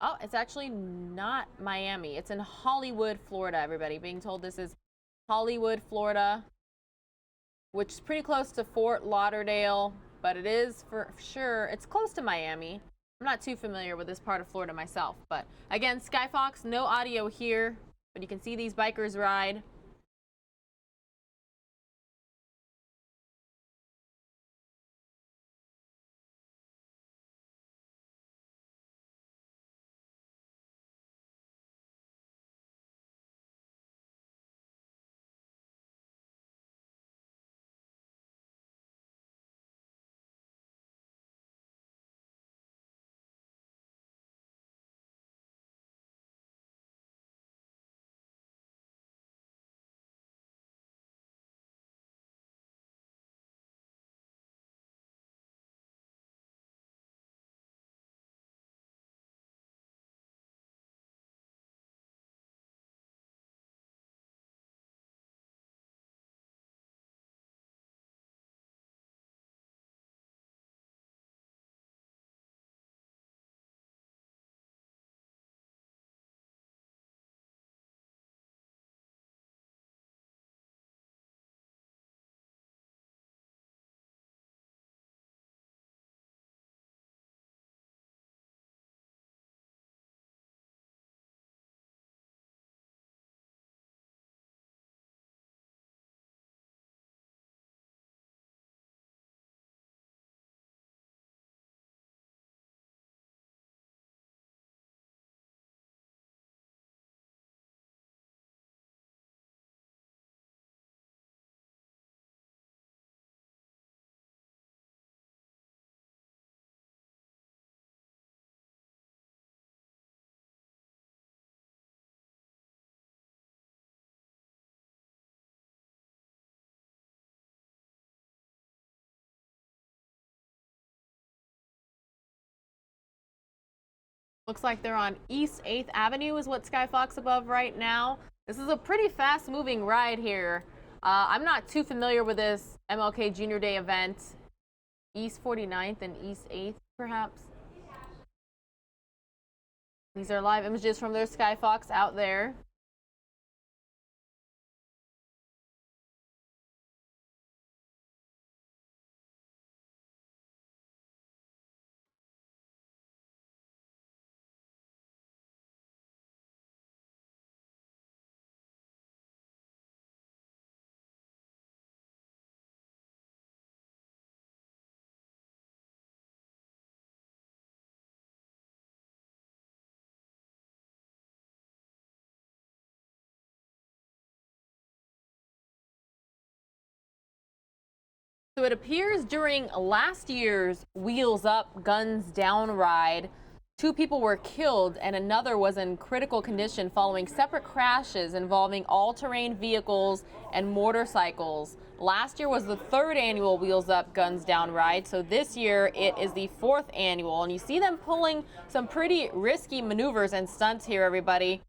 Oh, it's actually not Miami. It's in Hollywood, Florida, everybody. Being told this is Hollywood, Florida, which is pretty close to Fort Lauderdale, but it is for sure, it's close to Miami. I'm not too familiar with this part of Florida myself, but again, Skyfox, no audio here, but you can see these bikers ride. Looks like they're on East 8th Avenue is what Skyfox above right now. This is a pretty fast moving ride here. I'm not too familiar with this MLK Junior Day event. East 49th and East 8th, perhaps. These are live images from their Skyfox out there. So it appears during last year's Wheels Up, Guns Down ride, 2 people were killed and another was in critical condition following separate crashes involving all-terrain vehicles and motorcycles. Last year was the 3rd annual Wheels Up, Guns Down ride, so this year it is the 4th annual. And you see them pulling some pretty risky maneuvers and stunts here, everybody.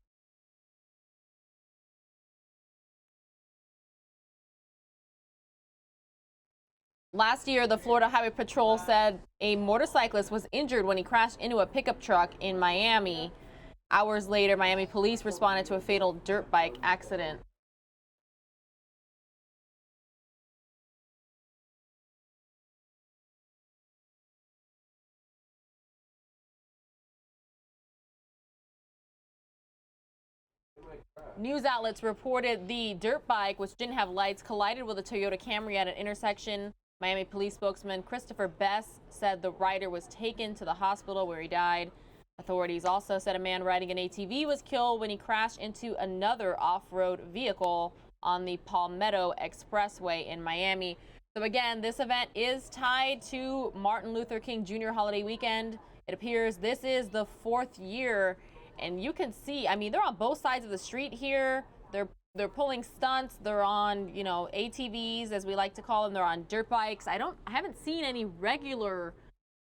Last year, the Florida Highway Patrol said a motorcyclist was injured when he crashed into a pickup truck in Miami. Hours later, Miami police responded to a fatal dirt bike accident. News outlets reported the dirt bike, which didn't have lights, collided with a Toyota Camry at an intersection. Miami police spokesman Christopher Bess said the rider was taken to the hospital where he died. Authorities also said a man riding an ATV was killed when he crashed into another off-road vehicle on the Palmetto Expressway in Miami. So again, this event is tied to Martin Luther King Jr. holiday weekend. It appears this is the 4th year. And you can see, I mean, they're on both sides of the street here. They're pulling stunts. They're on, you know, ATVs, as we like to call them. They're on dirt bikes. I haven't seen any regular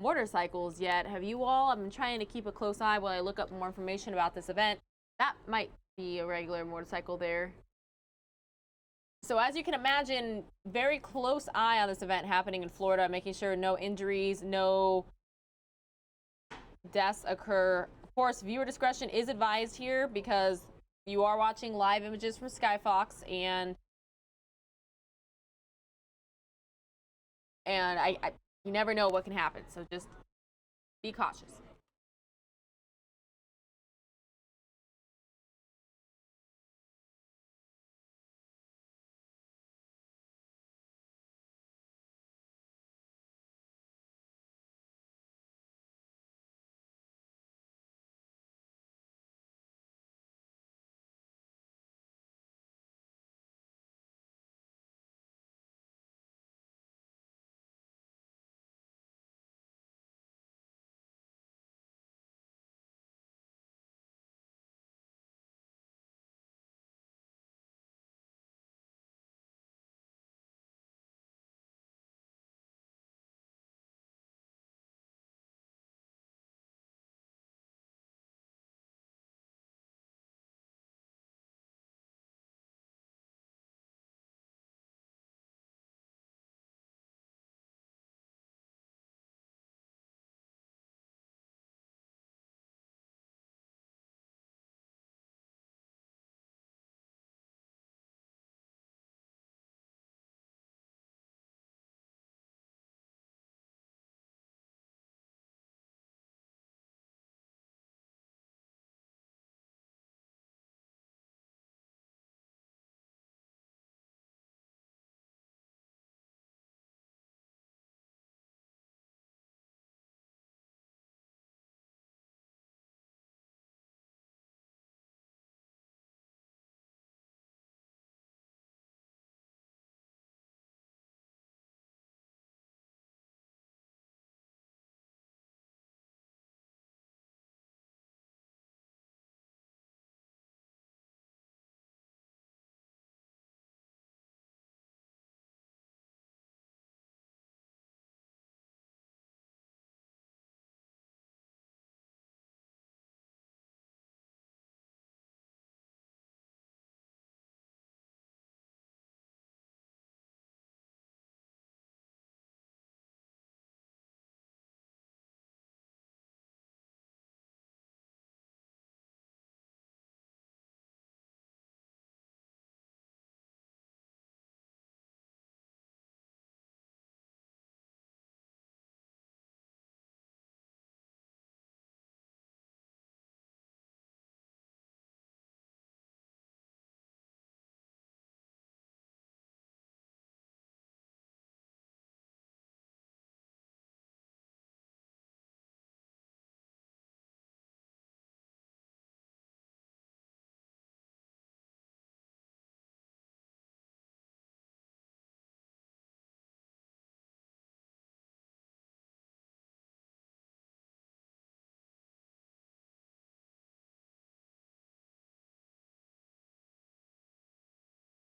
motorcycles yet. Have you all? I've been trying to keep a close eye while I look up more information about this event. That might be a regular motorcycle there. So as you can imagine, very close eye on this event happening in Florida, making sure no injuries, no deaths occur. course, viewer discretion is advised here because you are watching live images from Skyfox, and you never know what can happen. So just be cautious.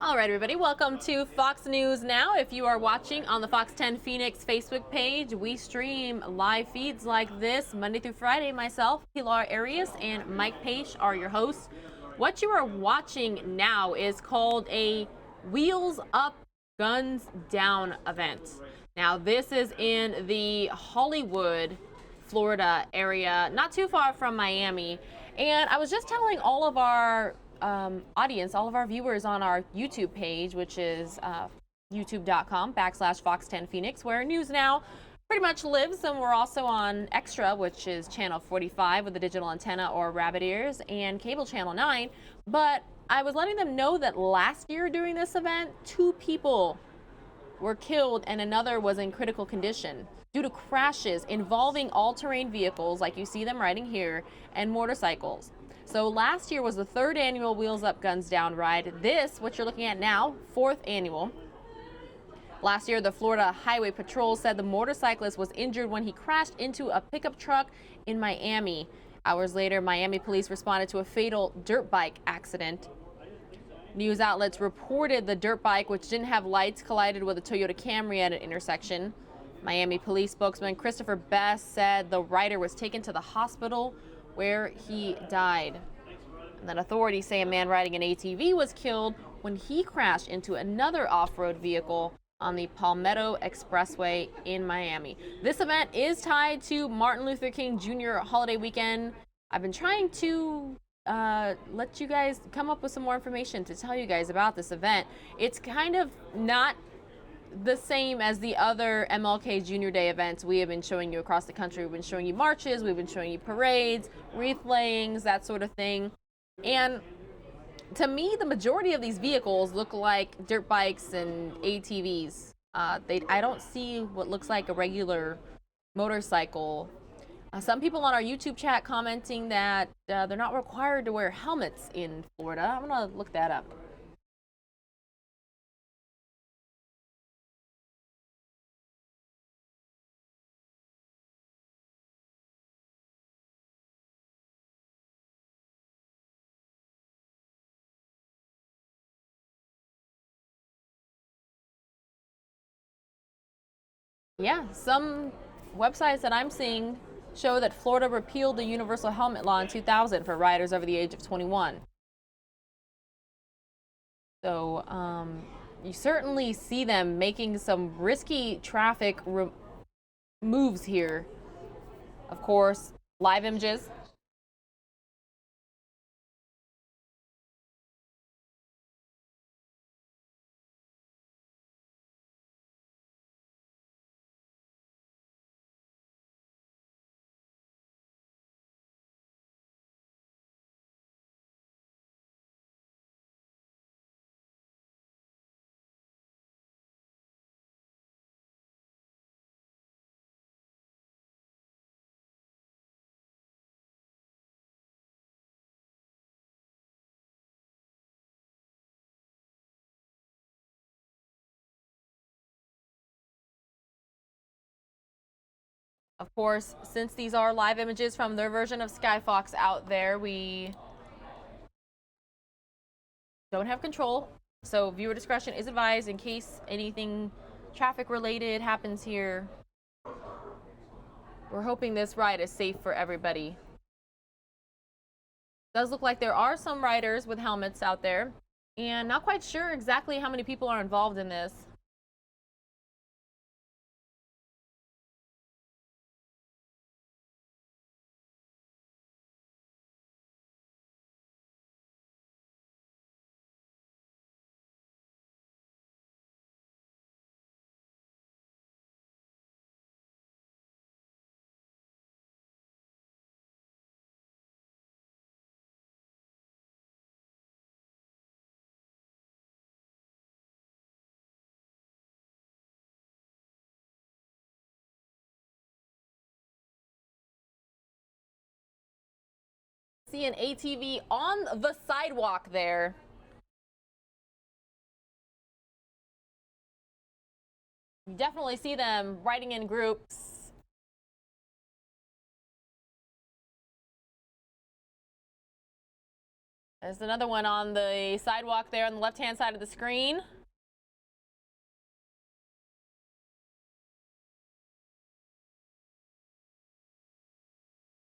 All right, everybody, welcome to Fox News Now. If you are watching on the Fox 10 Phoenix Facebook page, we stream live feeds like this Monday through Friday. Myself, Pilar Arias, and Mike Page are your hosts. What you are watching now is called a Wheels Up, Guns Down event. Now, this is in the Hollywood, Florida area, not too far from Miami. And I was just telling all of our audience, all of our viewers on our YouTube page, which is youtube.com/Fox10Phoenix, where News Now pretty much lives. And we're also on Extra, which is channel 45 with a digital antenna or rabbit ears, and cable channel 9. But I was letting them know that last year during this event, 2 people were killed and another was in critical condition due to crashes involving all-terrain vehicles, like you see them riding here, and motorcycles. So last year was the 3rd annual Wheels Up, Guns Down ride. This, what you're looking at now, 4th annual. Last year, the Florida Highway Patrol said the motorcyclist was injured when he crashed into a pickup truck in Miami. Hours later, Miami police responded to a fatal dirt bike accident. News outlets reported the dirt bike, which didn't have lights, collided with a Toyota Camry at an intersection. Miami police spokesman Christopher Best said the rider was taken to the hospital where he died. And then authorities say a man riding an ATV was killed when he crashed into another off-road vehicle on the Palmetto Expressway in Miami. This event is tied to Martin Luther King Jr. holiday weekend. I've been trying to let you guys come up with some more information to tell you guys about this event. It's kind of not the same as the other MLK Junior Day events we have been showing you across the country. We've been showing you marches, we've been showing you parades, wreath layings, that sort of thing. And to me, the majority of these vehicles look like dirt bikes and ATVs. I don't see what looks like a regular motorcycle. Some people on our YouTube chat commenting that they're not required to wear helmets in Florida. I'm gonna look that up. Yeah, some websites that I'm seeing show that Florida repealed the universal helmet law in 2000 for riders over the age of 21. So you certainly see them making some risky traffic moves here. Of course, live images. Of course, since these are live images from their version of Skyfox out there, we don't have control. So viewer discretion is advised in case anything traffic related happens here. We're hoping this ride is safe for everybody. It does look like there are some riders with helmets out there, and not quite sure exactly how many people are involved in this. See an ATV on the sidewalk there. You definitely see them riding in groups. There's another one on the sidewalk there on the left-hand side of the screen.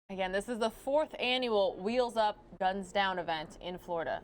Again, this is the 4th annual Wheels Up, Guns Down event in Florida.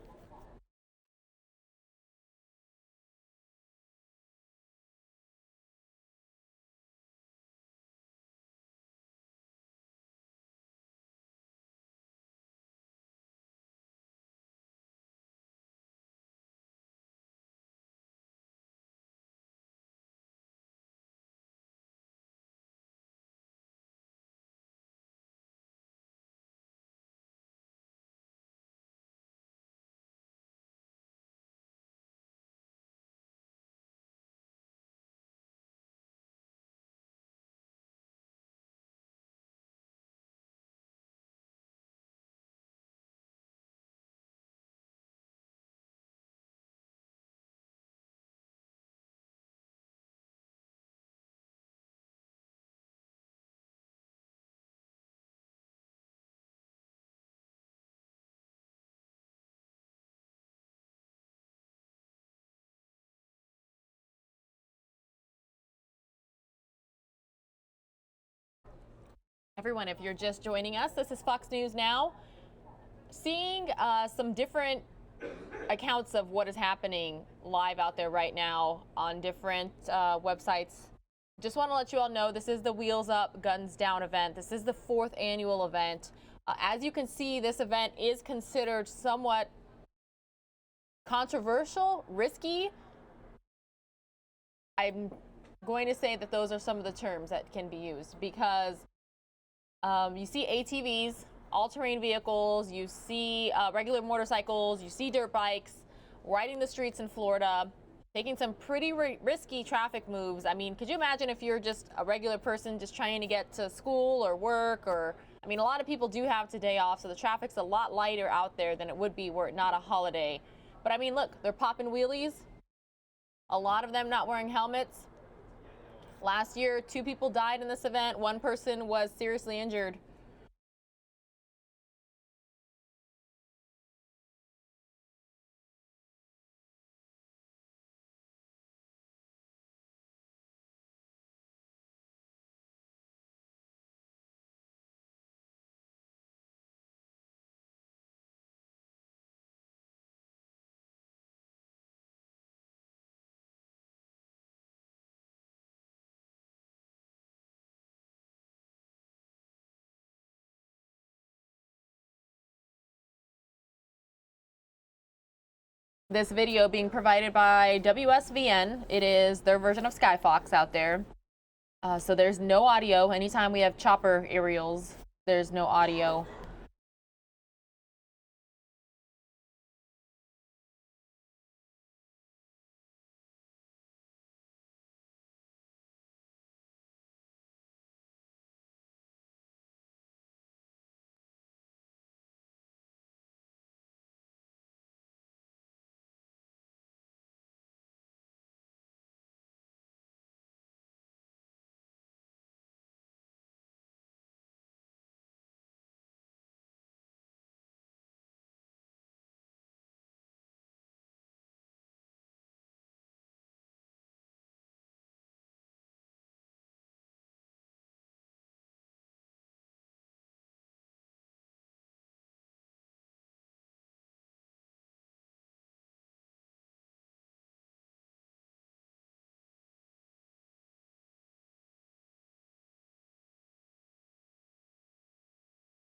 Everyone, if you're just joining us, this is Fox News Now. Seeing some different accounts of what is happening live out there right now on different websites. Just want to let you all know this is the Wheels Up, Guns Down event. This is the 4th annual event. As you can see, this event is considered somewhat controversial, risky. I'm going to say that those are some of the terms that can be used because you see ATVs, all-terrain vehicles, you see regular motorcycles, you see dirt bikes riding the streets in Florida, taking some pretty risky traffic moves. I mean, could you imagine if you're just a regular person just trying to get to school or work or, I mean, a lot of people do have today off, so the traffic's a lot lighter out there than it would be were it not a holiday. But I mean, look, they're popping wheelies, a lot of them not wearing helmets. Last year, 2 people died in this event. 1 person was seriously injured. This video being provided by FNN. It is their version of Skyfox out there. So there's no audio. Anytime we have chopper aerials, there's no audio.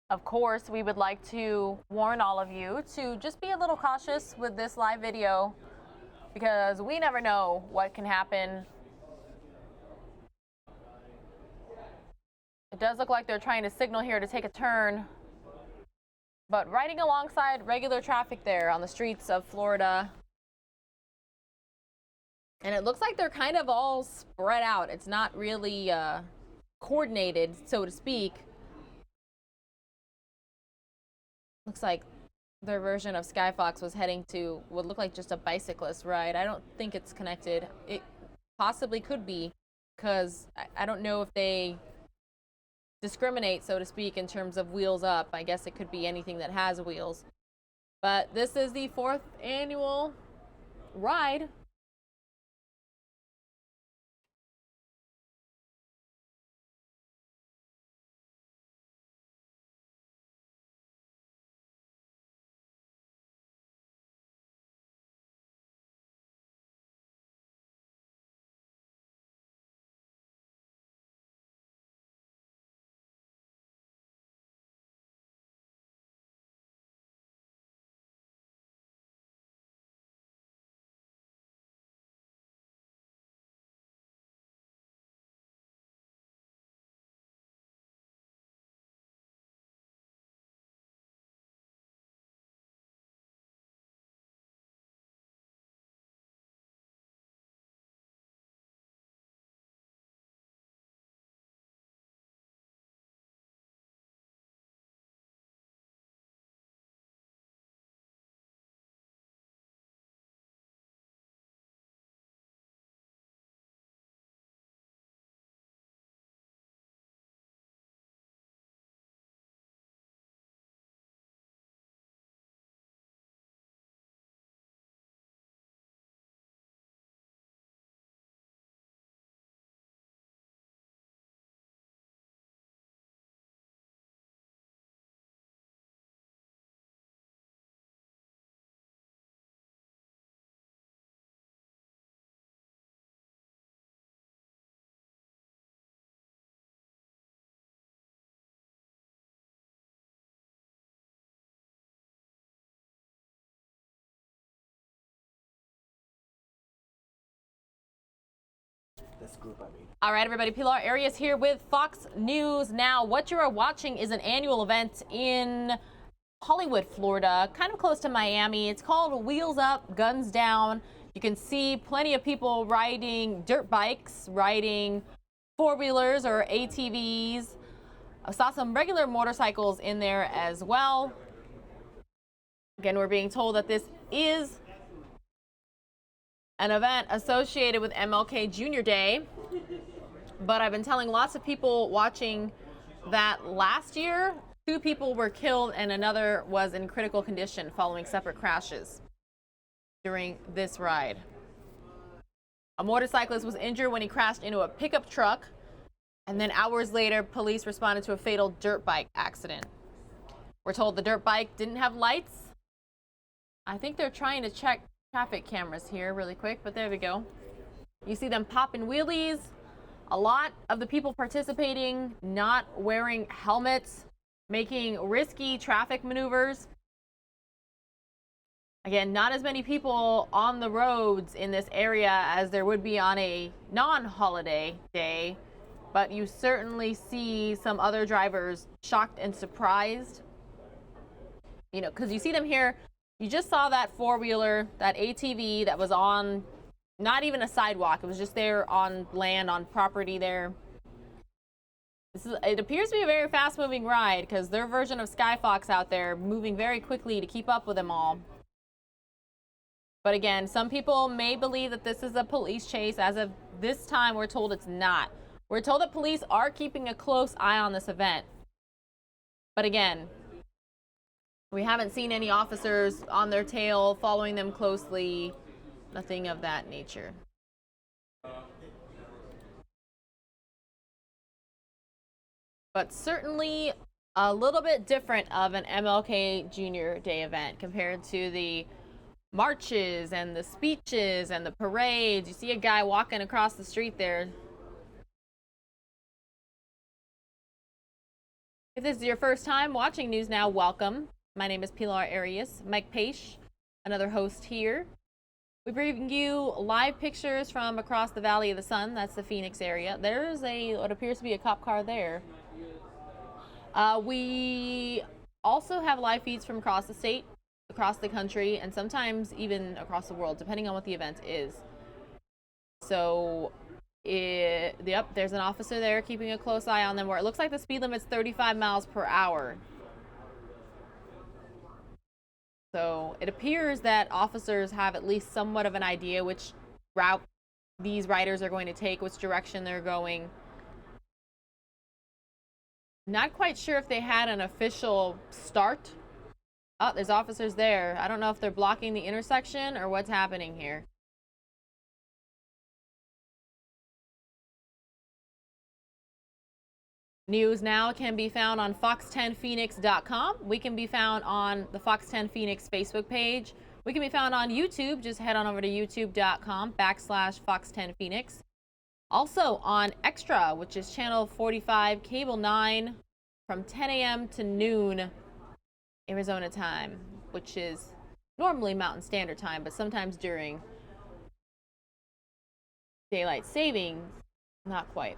Of course, we would like to warn all of you to just be a little cautious with this live video because we never know what can happen. It does look like they're trying to signal here to take a turn, but riding alongside regular traffic there on the streets of Florida. And it looks like they're kind of all spread out. It's not really coordinated, so to speak. Looks like their version of Skyfox was heading to what looked like just a bicyclist ride. I don't think it's connected. It possibly could be, because I don't know if they discriminate, so to speak, in terms of wheels up. I guess it could be anything that has wheels. But this is the 4th annual ride This group, I mean. All right, everybody, Pilar Arias here with Fox News Now. What you are watching is an annual event in Hollywood, Florida, kind of close to Miami. It's called Wheels Up, Guns Down. You can see plenty of people riding dirt bikes, riding four-wheelers or ATVs. I saw some regular motorcycles in there as well. Again, we're being told that this is an event associated with MLK Jr. Day. But I've been telling lots of people watching that last year, 2 people were killed and another was in critical condition following separate crashes during this ride. A motorcyclist was injured when he crashed into a pickup truck, and then hours later, police responded to a fatal dirt bike accident. We're told the dirt bike didn't have lights. I think they're trying to check traffic cameras here really quick, but there we go. You see them popping wheelies. A lot of the people participating not wearing helmets, making risky traffic maneuvers. Again, not as many people on the roads in this area as there would be on a non-holiday day, but you certainly see some other drivers shocked and surprised. You know, because you see them here. You just saw that four-wheeler, that ATV that was on not even a sidewalk. It was just there on land, on property there. It appears to be a very fast-moving ride because their version of Skyfox out there moving very quickly to keep up with them all. But again, some people may believe that this is a police chase. As of this time, we're told it's not. We're told that police are keeping a close eye on this event. But again, we haven't seen any officers on their tail following them closely. Nothing of that nature. But certainly a little bit different of an MLK Jr. Day event compared to the marches and the speeches and the parades. You see a guy walking across the street there. If this is your first time watching News Now, welcome. My name is Pilar Arias. Mike Paish, another host here. We bring you live pictures from across the Valley of the Sun. That's the Phoenix area. There's what appears to be a cop car there. We also have live feeds from across the state, across the country, and sometimes even across the world, depending on what the event is. So, yep, there's an officer there keeping a close eye on them, where it looks like the speed limit's 35 miles per hour. So it appears that officers have at least somewhat of an idea which route these riders are going to take, which direction they're going. Not quite sure if they had an official start. Oh, there's officers there. I don't know if they're blocking the intersection or what's happening here. News Now can be found on fox10phoenix.com. We can be found on the Fox 10 Phoenix Facebook page. We can be found on YouTube. Just head on over to youtube.com/Fox10Phoenix. Also on Extra, which is channel 45, cable 9, from 10 a.m. to noon Arizona time, which is normally Mountain Standard Time, but sometimes during daylight savings, not quite.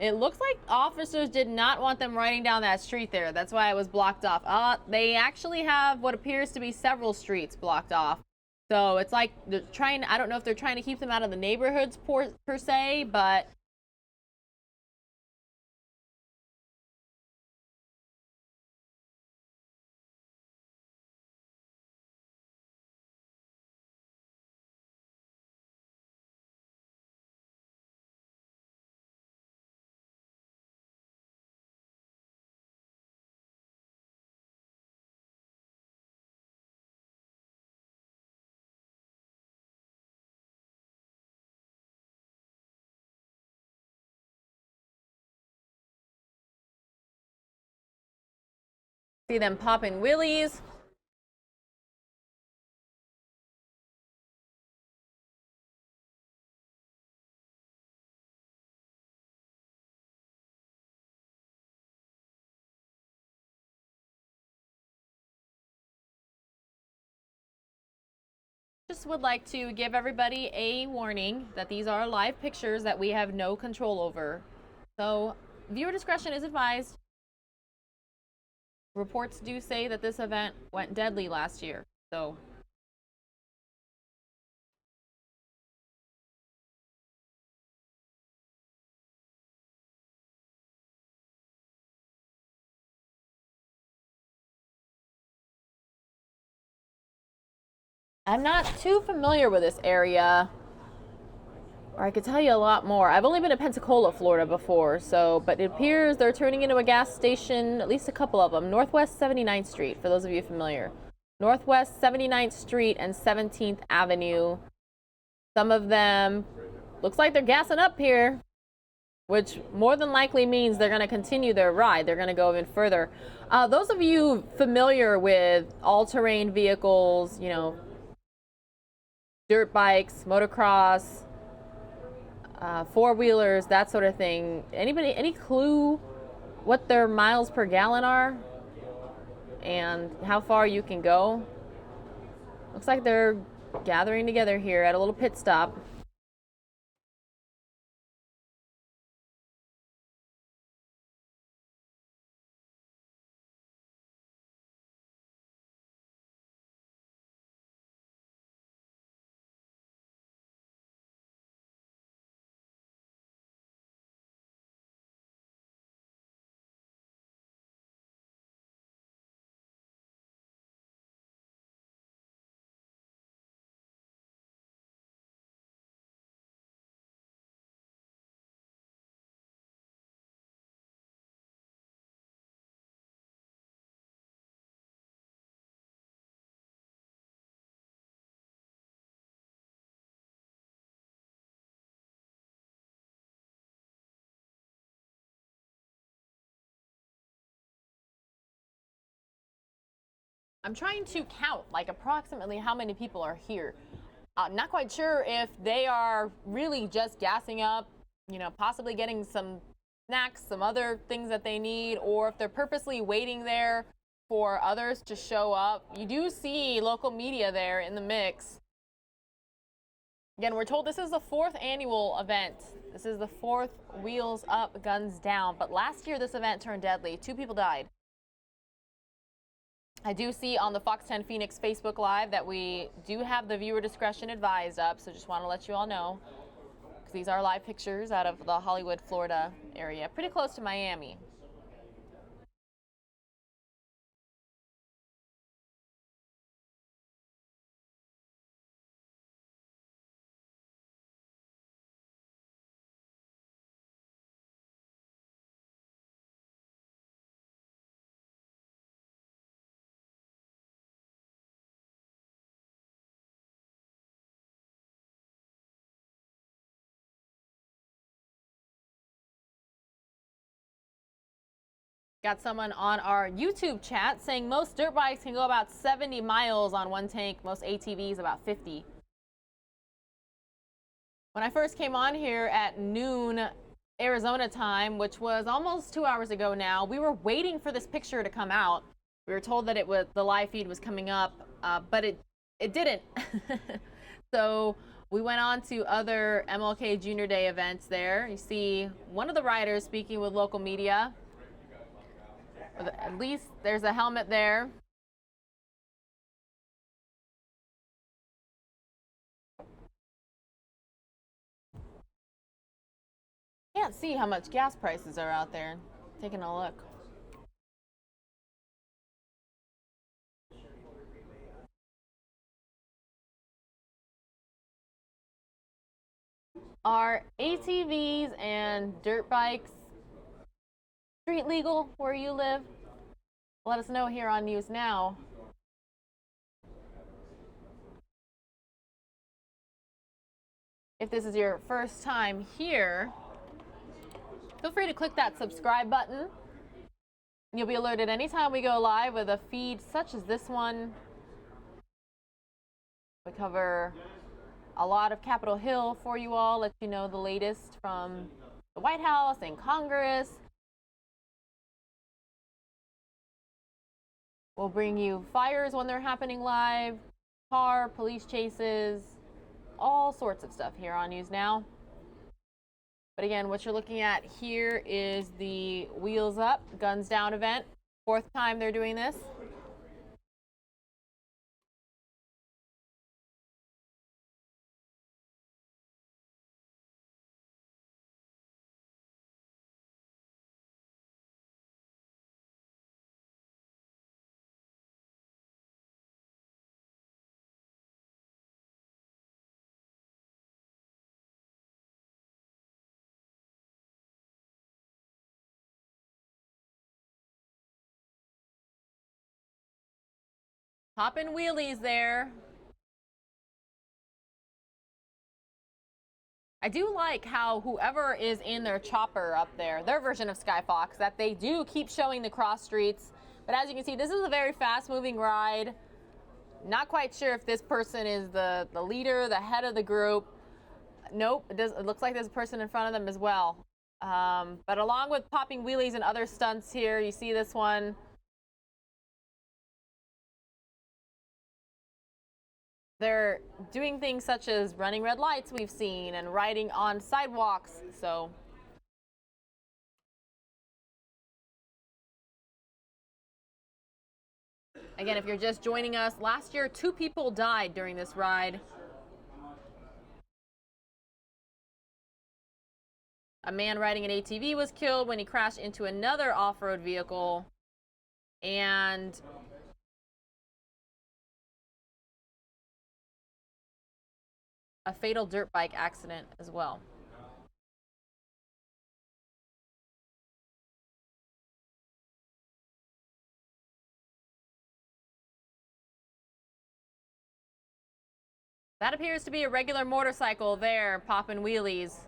It looks like officers did not want them riding down that street there. That's why it was blocked off. They actually have what appears to be several streets blocked off. So it's like they're trying, I don't know if they're trying to keep them out of the neighborhoods per se, but see them popping wheelies. just would like to give everybody a warning that these are live pictures that we have no control over. So viewer discretion is advised. Reports do say that this event went deadly last year. So I'm not too familiar with this area, or I could tell you a lot more. I've only been to Pensacola, Florida before, but it appears they're turning into a gas station, at least a couple of them. Northwest 79th Street, for those of you familiar. Northwest 79th Street and 17th Avenue. Some of them, looks like they're gassing up here, which more than likely means they're going to continue their ride. They're going to go even further. Those of you familiar with all-terrain vehicles, you know, dirt bikes, motocross, four-wheelers, that sort of thing. Anybody, any clue what their miles per gallon are and how far you can go? Looks like they're gathering together here at a little pit stop. I'm trying to count, like, approximately how many people are here. Not quite sure if they are really just gassing up, you know, possibly getting some snacks, some other things that they need, or if they're purposely waiting there for others to show up. You do see local media there in the mix. Again, we're told this is the 4th annual event. This is the 4th Wheels Up, Guns Down. But last year, this event turned deadly. 2 people died. I do see on the Fox 10 Phoenix Facebook Live that we do have the viewer discretion advised up, so just want to let you all know, because these are live pictures out of the Hollywood, Florida area, pretty close to Miami. Got someone on our YouTube chat saying most dirt bikes can go about 70 miles on one tank, most ATVs about 50. When I first came on here at noon Arizona time, which was almost 2 hours ago now, we were waiting for this picture to come out. We were told that the live feed was coming up, but it didn't. So we went on to other MLK Junior Day events there. You see one of the riders speaking with local media. At least there's a helmet there. Can't see how much gas prices are out there. Taking a look. Are ATVs and dirt bikes street legal where you live? Let us know here on News Now. If this is your first time here, feel free to click that subscribe button. You'll be alerted anytime we go live with a feed such as this one. We cover a lot of Capitol Hill for you all, let you know the latest from the White House and Congress. We'll bring you fires when they're happening live, car, police chases, all sorts of stuff here on News Now. But again, what you're looking at here is the Wheels Up, Guns Down event. 4th time they're doing this. Popping wheelies there. I do like how whoever is in their chopper up there, their version of Skyfox, that they do keep showing the cross streets. But as you can see, this is a very fast-moving ride. Not quite sure if this person is the leader, the head of the group. Nope, it looks like there's a person in front of them as well. But along with popping wheelies and other stunts here, you see this one. They're doing things such as running red lights we've seen and riding on sidewalks. So again, if you're just joining us, last year 2 people died during this ride. A man riding an ATV was killed when he crashed into another off-road vehicle. And a fatal dirt bike accident as well. That appears to be a regular motorcycle there, popping wheelies.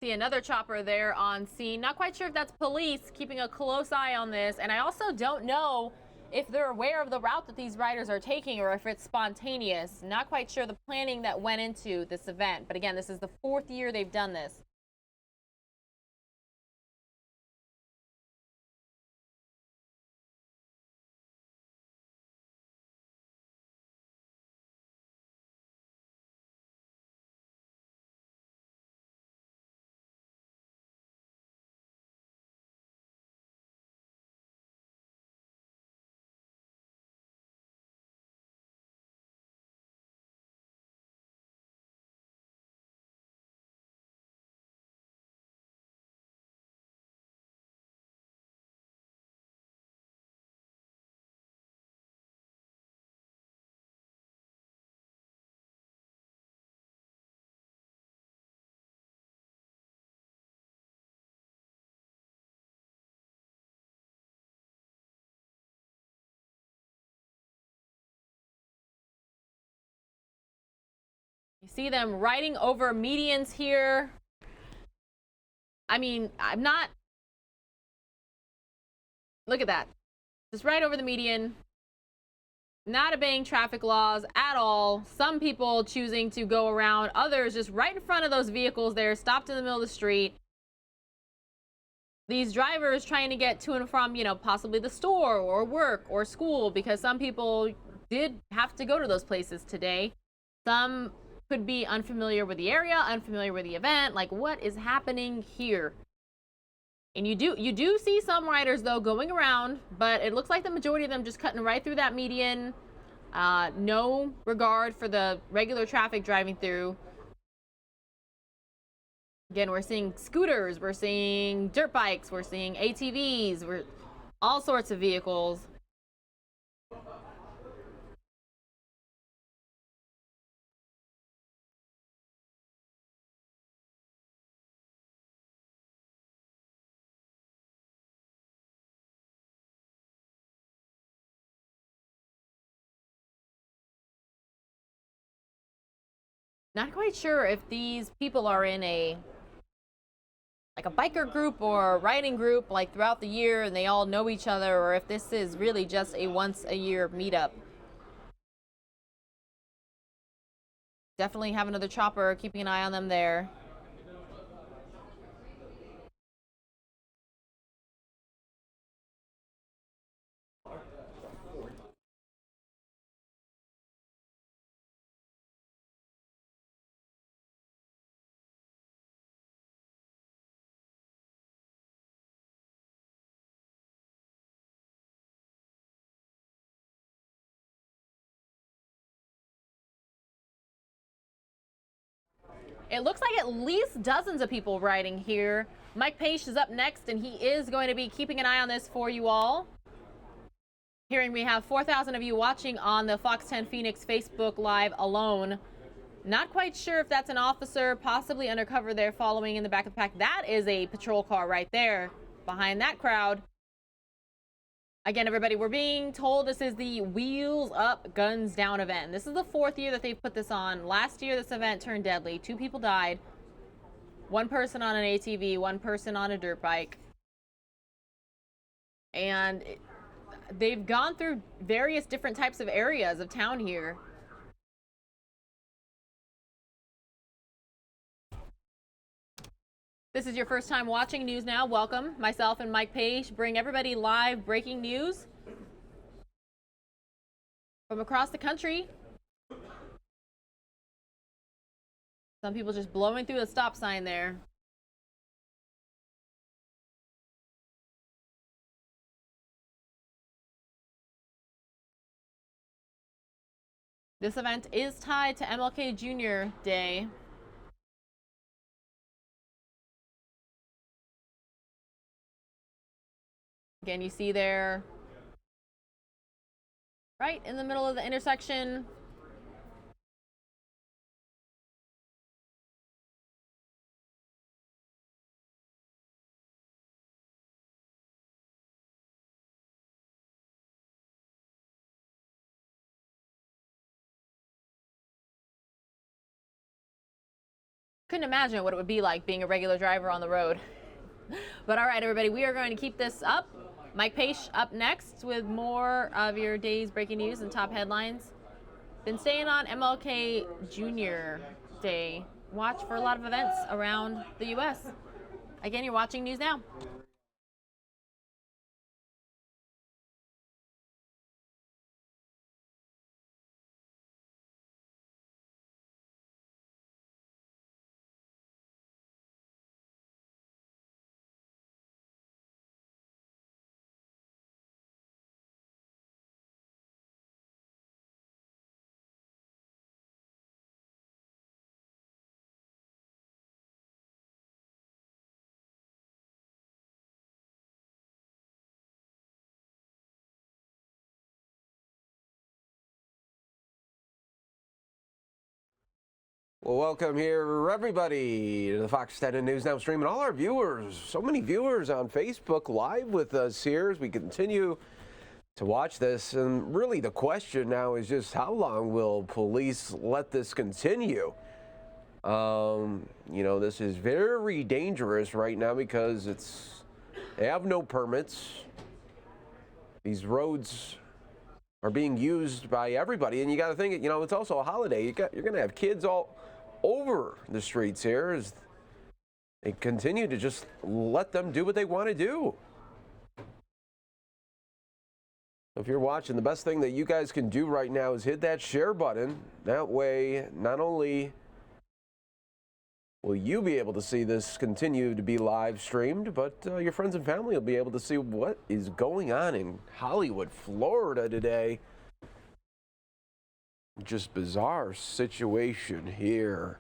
See another chopper there on scene. Not quite sure if that's police, keeping a close eye on this. And I also don't know if they're aware of the route that these riders are taking or if it's spontaneous. Not quite sure the planning that went into this event. But again, this is the 4th year they've done this. You see them riding over medians here. I mean, look at that. Just right over the median. Not obeying traffic laws at all. Some people choosing to go around, others just right in front of those vehicles there, stopped in the middle of the street. These drivers trying to get to and from, possibly the store or work or school, because some people did have to go to those places today. Some could be unfamiliar with the area, unfamiliar with the event. Like, what is happening here? And you do see some riders though going around, but it looks like the majority of them just cutting right through that median. No regard for the regular traffic driving through. Again, we're seeing scooters, we're seeing dirt bikes, we're seeing ATVs, we're all sorts of vehicles. Not quite sure if these people are in a biker group or a riding group like throughout the year and they all know each other, or if this is really just a once a year meetup. Definitely have another chopper, keeping an eye on them there. It looks like at least dozens of people riding here. Mike Page is up next, and he is going to be keeping an eye on this for you all. Hearing we have 4,000 of you watching on the Fox 10 Phoenix Facebook Live alone. Not quite sure if that's an officer, possibly undercover there following in the back of the pack. That is a patrol car right there behind that crowd. Again, everybody, we're being told this is the Wheels Up, Guns Down event. This is the 4th year that they've put this on. Last year, this event turned deadly. 2 people died. 1 person on an ATV, 1 person on a dirt bike. And they've gone through various different types of areas of town here. This is your first time watching News Now. Welcome. Myself and Mike Page bring everybody live breaking news from across the country. Some people just blowing through the stop sign there. This event is tied to MLK Jr. Day. Again, you see there, right in the middle of the intersection, couldn't imagine what it would be like being a regular driver on the road. But all right, everybody, we are going to keep this up. Mike Page up next with more of your day's breaking news and top headlines. Been staying on MLK Jr. Day. Watch for a lot of events around the U.S. Again, you're watching News Now. Well, welcome here, everybody, to the Fox 10 News Now stream, and all our viewers. So many viewers on Facebook Live with us here as we continue to watch this. And really, the question now is just how long will police let this continue? You know, this is very dangerous right now because they have no permits. These roads are being used by everybody, and you got to think, you know, it's also a holiday. You're going to have kids all over the streets here as they continue to just let them do what they want to do. If you're watching, the best thing that you guys can do right now is hit that share button. That way, not only will you be able to see this continue to be live streamed, but your friends and family will be able to see what is going on in Hollywood, Florida today. Just bizarre situation here.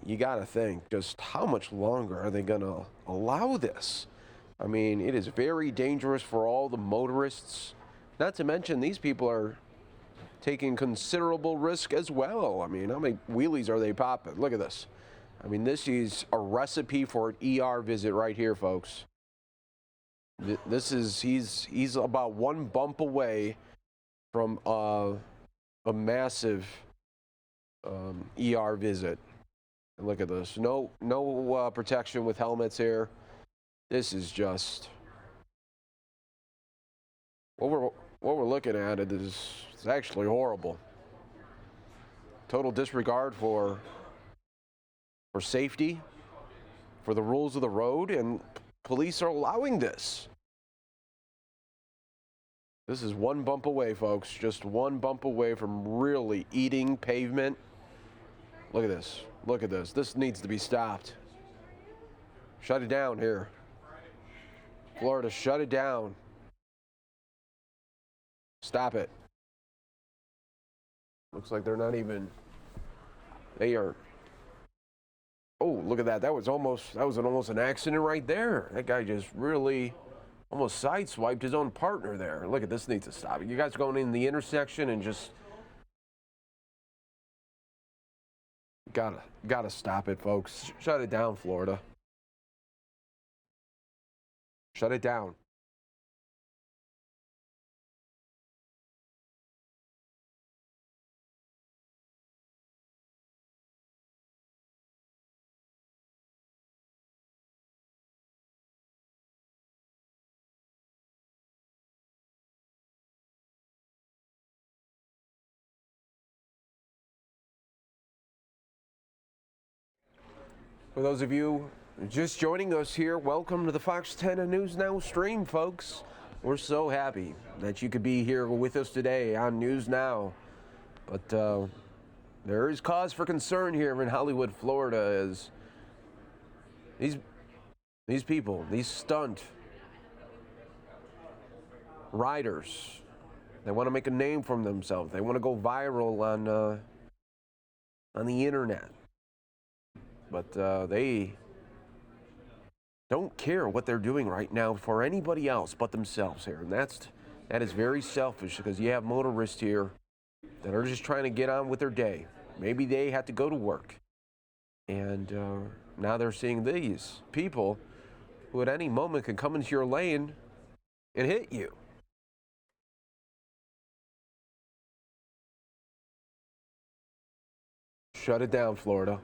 You got to think, just how much longer are they going to allow this? I mean, it is very dangerous for all the motorists. Not to mention, these people are taking considerable risk as well. I mean, how many wheelies are they popping? Look at this. I mean, this is a recipe for an ER visit right here, folks. This is, he's about one bump away from a massive ER visit. And look at this. No protection with helmets here. This is just what we're looking at. It is it's actually horrible. Total disregard for safety, for the rules of the road, and police are allowing this. This is one bump away, folks. Just one bump away from really eating pavement. Look at this. Look at this. This needs to be stopped. Shut it down here. Florida, shut it down. Stop it. Looks like they're not even. They are. Oh, look at that. That was almost an accident right there. That guy just really almost sideswiped his own partner there. Look at this, needs to stop. You guys going in the intersection and just gotta stop it, folks. Shut it down, Florida. Shut it down. For those of you just joining us here, welcome to the Fox 10 News Now stream, folks. We're so happy that you could be here with us today on News Now. But there is cause for concern here in Hollywood, Florida, as these people, these stunt riders, they want to make a name for themselves. They want to go viral on the internet. But they don't care what they're doing right now for anybody else but themselves here. And that is very selfish, because you have motorists here that are just trying to get on with their day. Maybe they had to go to work. And now they're seeing these people who at any moment can come into your lane and hit you. Shut it down, Florida.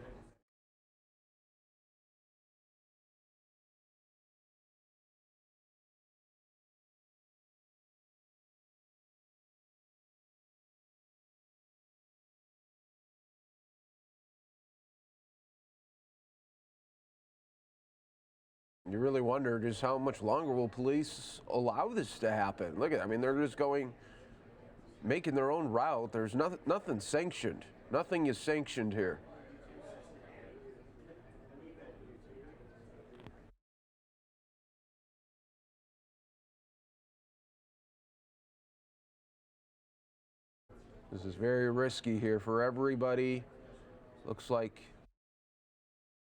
You really wonder just how much longer will police allow this to happen. Look at it. I mean, they're just making their own route. There's nothing sanctioned. Nothing is sanctioned here. This is very risky here for everybody. Looks like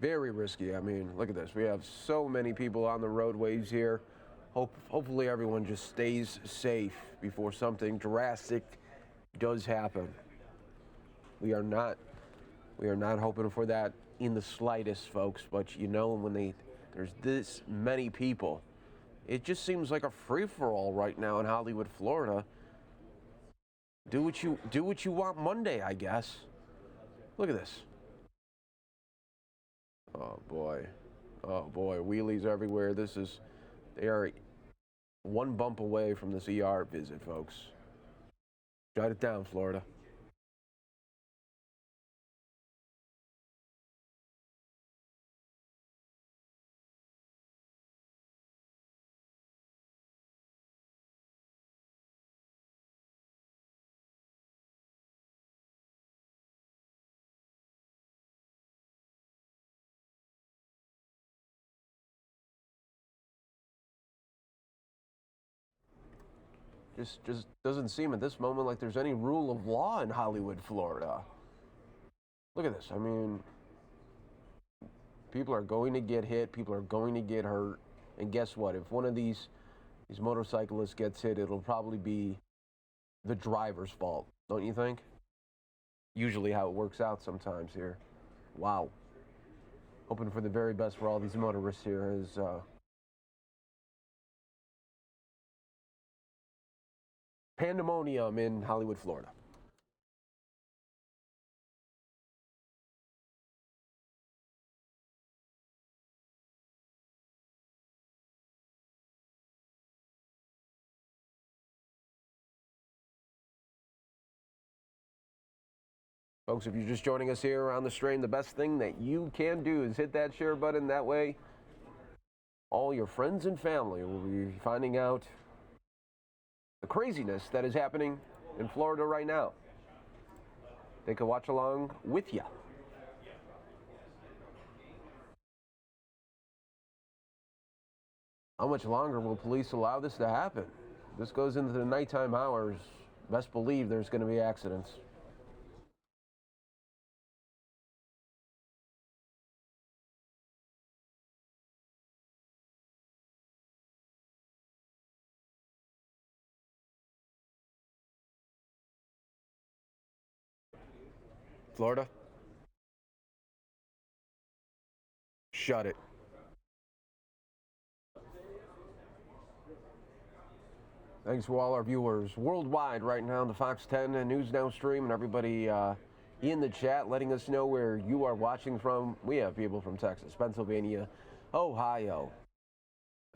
very risky. I mean, look at this. We have so many people on the roadways here. Hopefully everyone just stays safe before something drastic does happen. We are not hoping for that in the slightest, folks, but you know, when there's this many people, it just seems like a free-for-all right now in Hollywood, Florida. Do what you want Monday, I guess. Look at this. Oh boy, wheelies everywhere. They are one bump away from this ER visit, folks. Shut it down, Florida. Just doesn't seem at this moment like there's any rule of law in Hollywood, Florida. Look at this. I mean, people are going to get hit. People are going to get hurt. And guess what? If one of these motorcyclists gets hit, it'll probably be the driver's fault, don't you think? Usually how it works out sometimes here. Wow. Hoping for the very best for all these motorists here as pandemonium in Hollywood, Florida. Folks, if you're just joining us here on the stream, the best thing that you can do is hit that share button. That way, all your friends and family will be finding out the craziness that is happening in Florida right now. They can watch along with you. How much longer will police allow this to happen? This goes into the nighttime hours. Best believe there's going to be accidents. Florida? Shut it. Thanks to all our viewers worldwide right now on the Fox 10 News Now stream, and everybody in the chat letting us know where you are watching from. We have people from Texas, Pennsylvania, Ohio,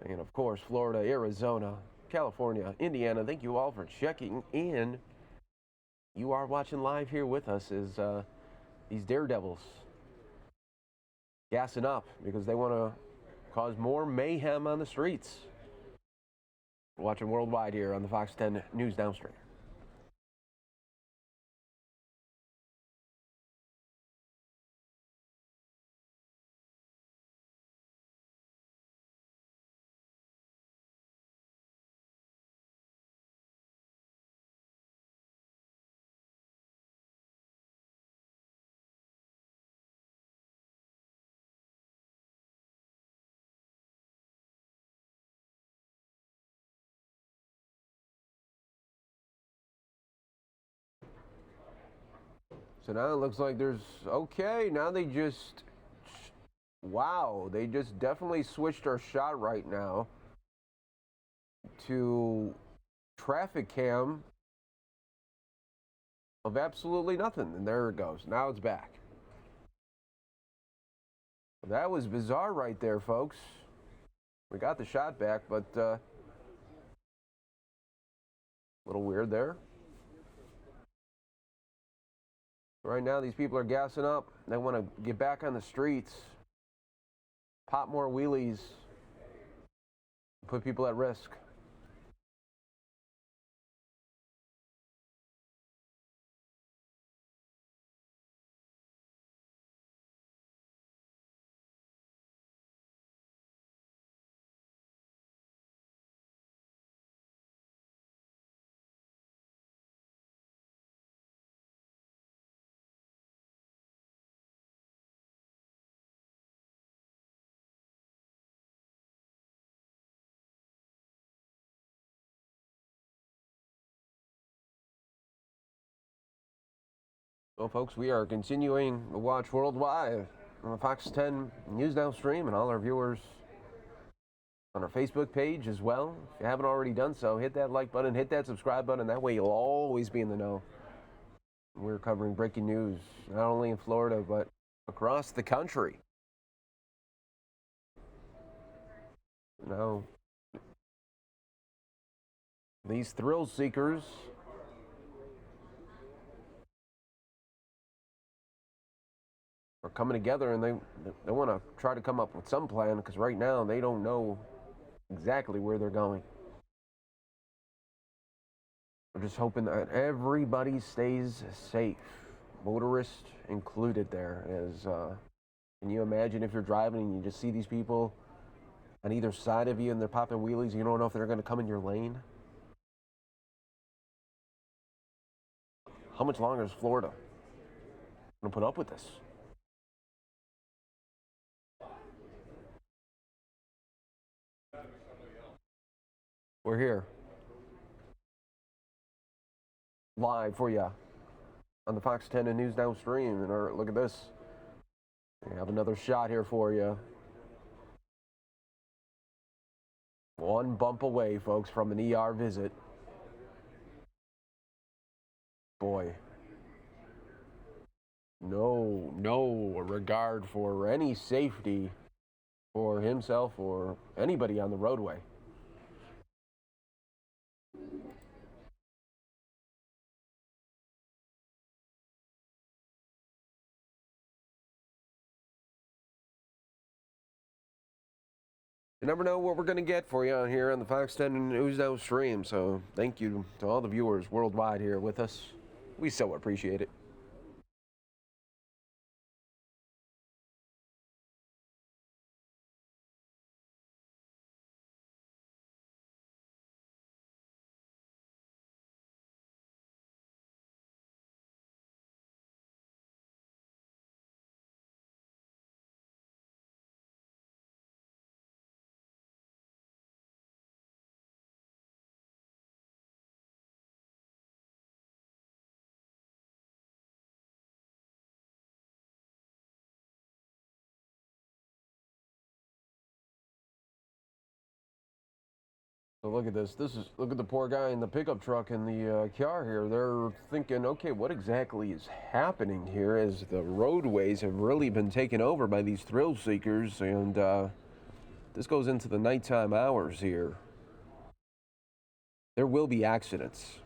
and of course Florida, Arizona, California, Indiana. Thank you all for checking in. You are watching live here with us as these daredevils gassing up because they want to cause more mayhem on the streets. We're watching worldwide here on the Fox 10 News Now stream. So now it looks like there's, okay, now they just, wow, they just definitely switched our shot right now to traffic cam of absolutely nothing. And there it goes. Now it's back. That was bizarre right there, folks. We got the shot back, but a little weird there. Right now, these people are gassing up. They want to get back on the streets, pop more wheelies, put people at risk. Well, folks, we are continuing to watch worldwide on the Fox 10 News Now stream, and all our viewers on our Facebook page as well. If you haven't already done so, hit that like button, hit that subscribe button. That way you'll always be in the know. We're covering breaking news, not only in Florida, but across the country. Now, these thrill seekers are coming together, and they want to try to come up with some plan, because right now they don't know exactly where they're going. We're just hoping that everybody stays safe, motorists included there. As can you imagine if you're driving and you just see these people on either side of you and they're popping wheelies, you don't know if they're going to come in your lane? How much longer is Florida going to put up with this? We're here live for you on the Fox 10 and News Now stream. And look at this. We have another shot here for you. One bump away, folks, from an ER visit. Boy. No regard for any safety for himself or anybody on the roadway. You never know what we're going to get for you on here on the Fox 10 News Now stream. So thank you to all the viewers worldwide here with us. We so appreciate it. So look at this. Look at the poor guy in the pickup truck in the car here. They're thinking, okay, what exactly is happening here as the roadways have really been taken over by these thrill seekers, and this goes into the nighttime hours here. There will be accidents.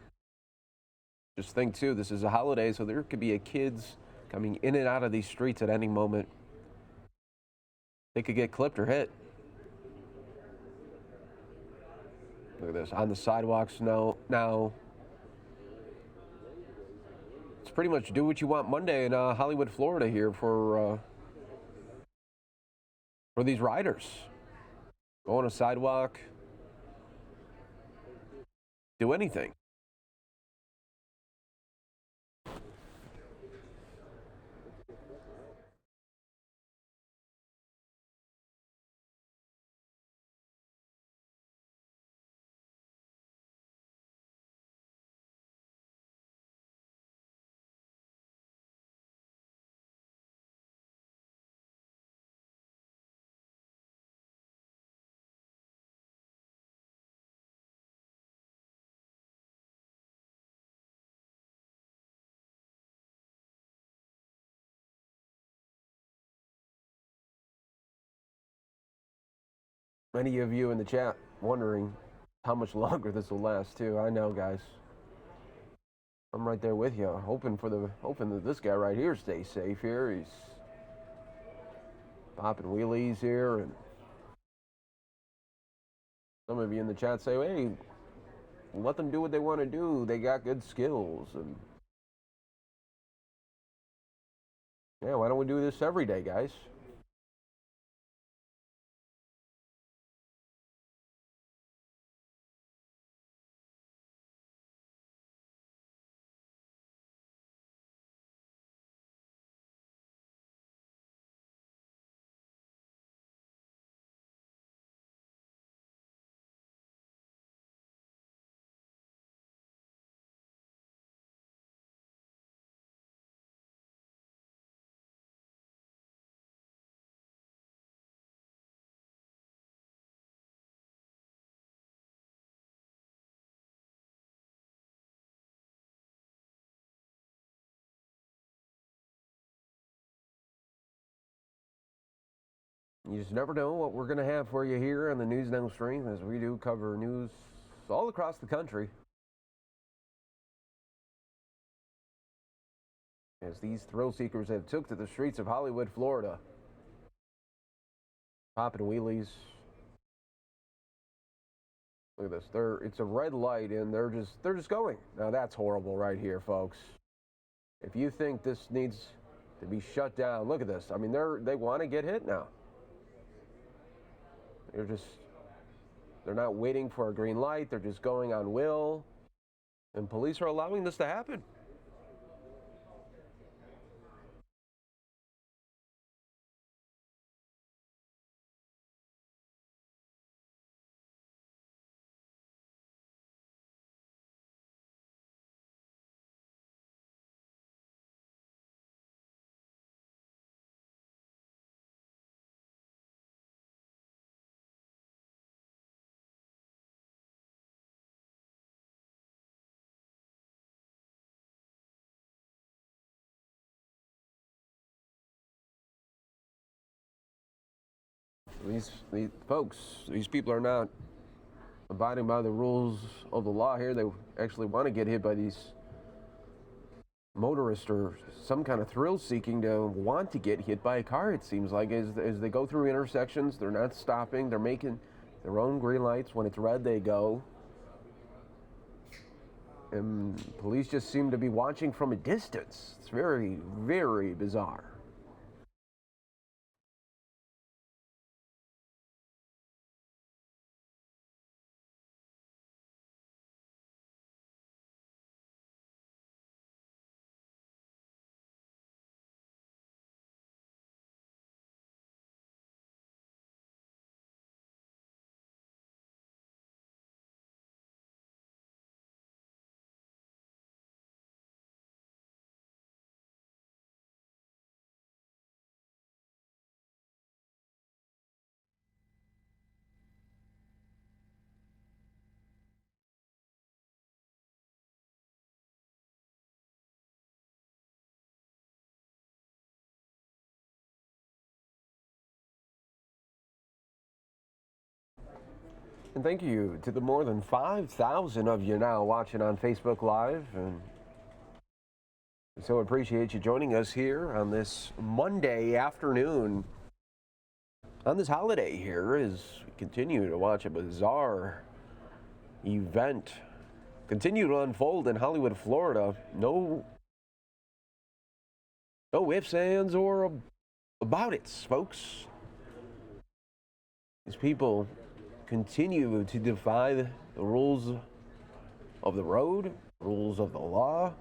Just think too, this is a holiday, so there could be kids coming in and out of these streets at any moment. They could get clipped or hit. Look at this, on the sidewalks now. It's pretty much do what you want Monday in Hollywood, Florida here for these riders. Go on a sidewalk, do anything. Many of you in the chat wondering how much longer this will last too. I know, guys. I'm right there with you, hoping that this guy right here stays safe here. He's popping wheelies here, and some of you in the chat say, hey, let them do what they want to do. They got good skills. And yeah, why don't we do this every day, guys? You just never know what we're going to have for you here on the News Now stream, as we do cover news all across the country. As these thrill seekers have took to the streets of Hollywood, Florida, popping wheelies. Look at this. It's a red light, and they're just going. Now that's horrible right here, folks. If you think this needs to be shut down, look at this. I mean, they want to get hit now. They're not waiting for a green light. They're just going on will. And police are allowing this to happen. These folks, these people are not abiding by the rules of the law here. They actually want to get hit by these motorists are some kind of thrill seeking to want to get hit by a car, it seems like. As they go through intersections, they're not stopping. They're making their own green lights. When it's red, they go. And police just seem to be watching from a distance. It's very, very bizarre. And thank you to the more than 5,000 of you now watching on Facebook Live. And we so appreciate you joining us here on this Monday afternoon, on this holiday here, as we continue to watch a bizarre event continue to unfold in Hollywood, Florida. No ifs, ands, or about it, folks. These people continue to defy the rules of the road, rules of the law,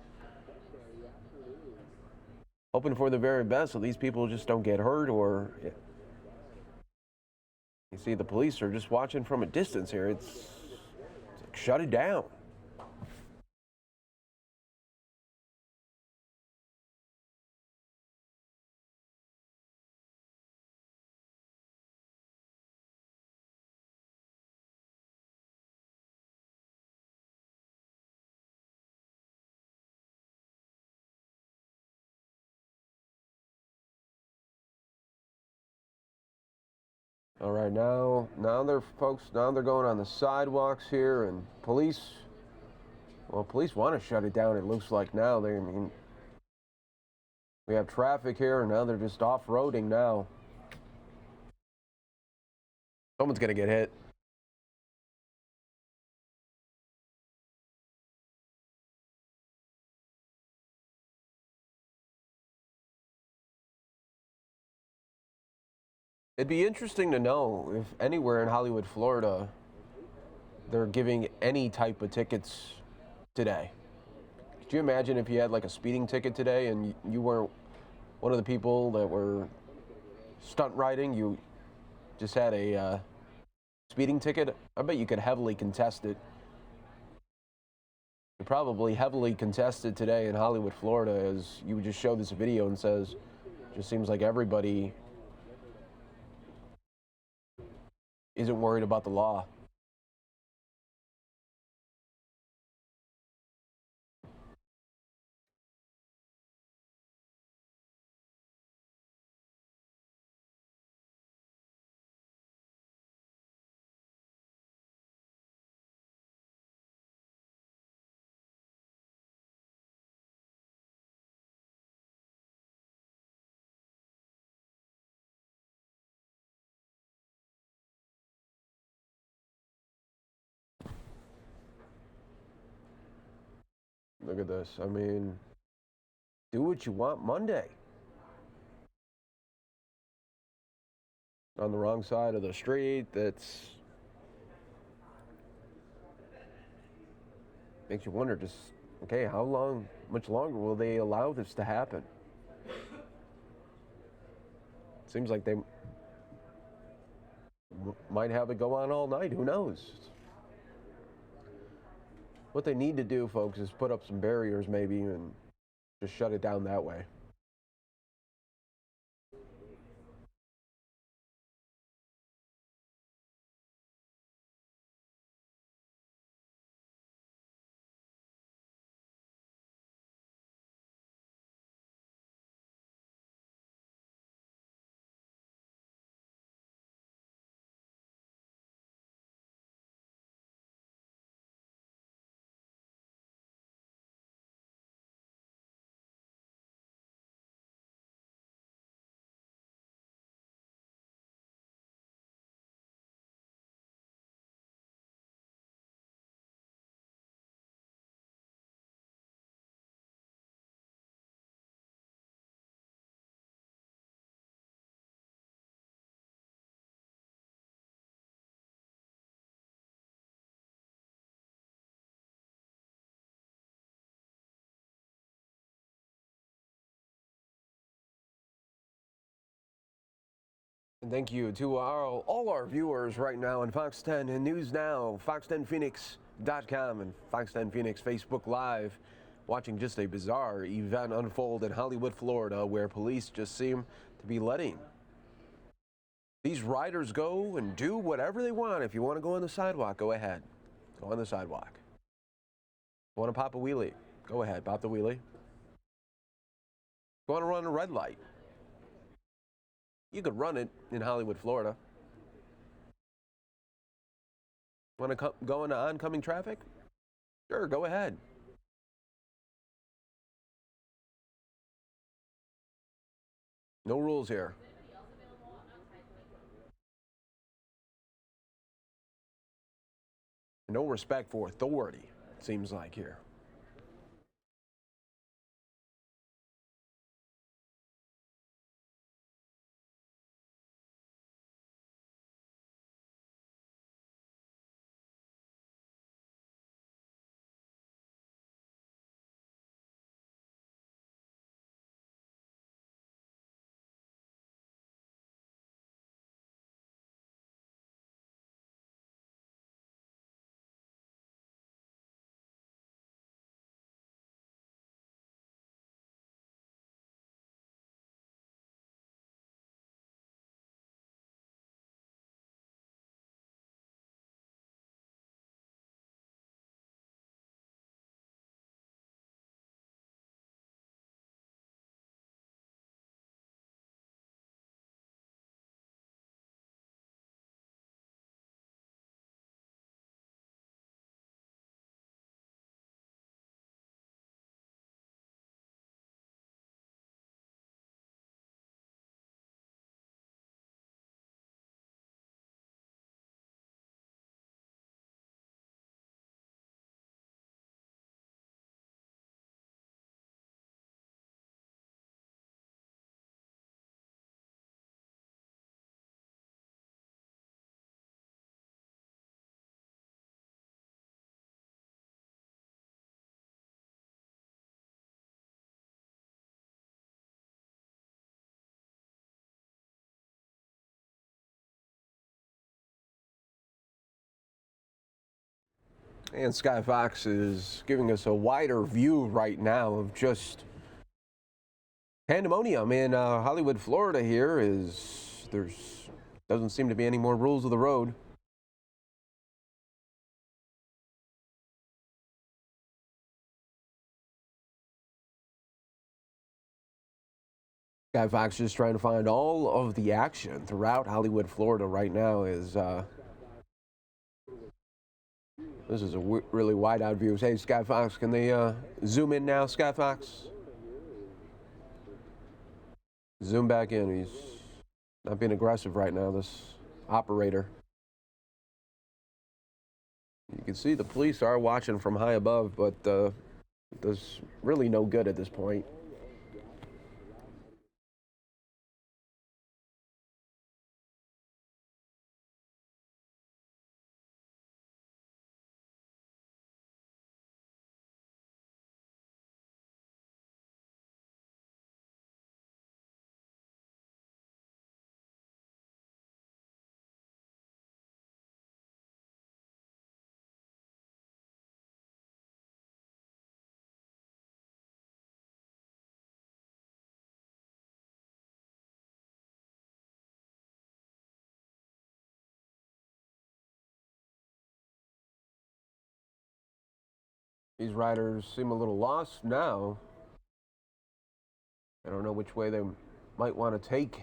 hoping for the very best so these people just don't get hurt. Or you see the police are just watching from a distance here. It's like, shut it down. All right, now they're going on the sidewalks here, and police want to shut it down. It looks like now we have traffic here, and now they're just off-roading now. Someone's gonna get hit. It'd be interesting to know if anywhere in Hollywood, Florida, they're giving any type of tickets today. Could you imagine if you had like a speeding ticket today and you weren't one of the people that were stunt riding, you just had a speeding ticket? I bet you could heavily contest it. You probably heavily contested today in Hollywood, Florida, as you would just show this video and says, just seems like everybody isn't worried about the law. Look at this. I mean, do what you want Monday. On the wrong side of the street, that's makes you wonder, just, okay, much longer will they allow this to happen? Seems like they might have it go on all night. Who knows? What they need to do, folks, is put up some barriers maybe and just shut it down that way. And thank you to all our viewers right now on Fox 10 and News Now, fox10phoenix.com and Fox 10 Phoenix Facebook Live, watching just a bizarre event unfold in Hollywood, Florida, where police just seem to be letting these riders go and do whatever they want. If you want to go on the sidewalk, go ahead. Go on the sidewalk. Want to pop a wheelie? Go ahead, pop the wheelie. Want to run a red light? You could run it in Hollywood, Florida. Want to go into oncoming traffic? Sure, go ahead. No rules here. No respect for authority, it seems like here. And Sky Fox is giving us a wider view right now of just pandemonium in Hollywood, Florida. Here is doesn't seem to be any more rules of the road. Sky Fox just trying to find all of the action throughout Hollywood, Florida right now. This is a really wide out view. Hey, Sky Fox, can they zoom in now, Sky Fox? Zoom back in. He's not being aggressive right now, this operator. You can see the police are watching from high above, but there's really no good at this point. These riders seem a little lost now. I don't know which way they might want to take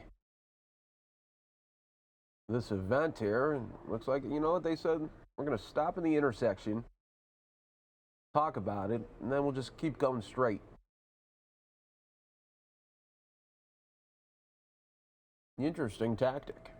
this event here. And looks like, you know what they said? We're going to stop in the intersection, talk about it, and then we'll just keep going straight. Interesting tactic.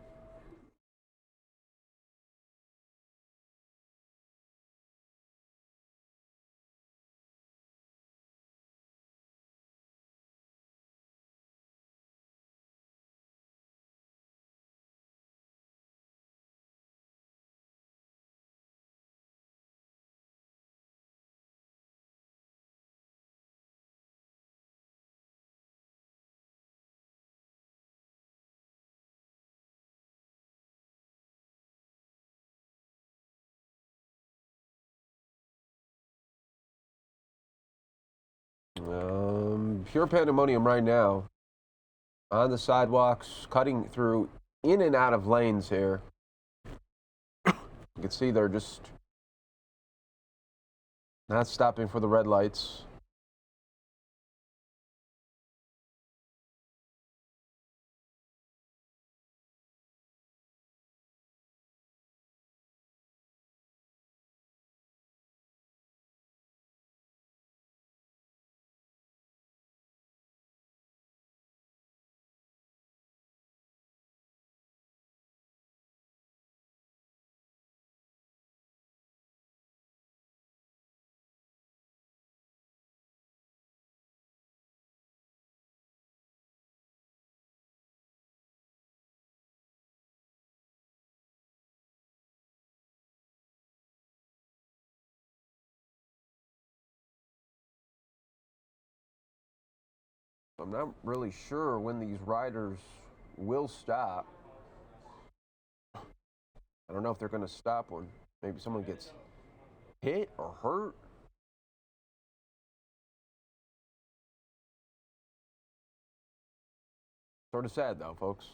Pure pandemonium right now on the sidewalks, cutting through in and out of lanes here. You can see they're just not stopping for the red lights. I'm not really sure when these riders will stop. I don't know if they're going to stop when maybe someone gets hit or hurt. Sort of sad though, folks.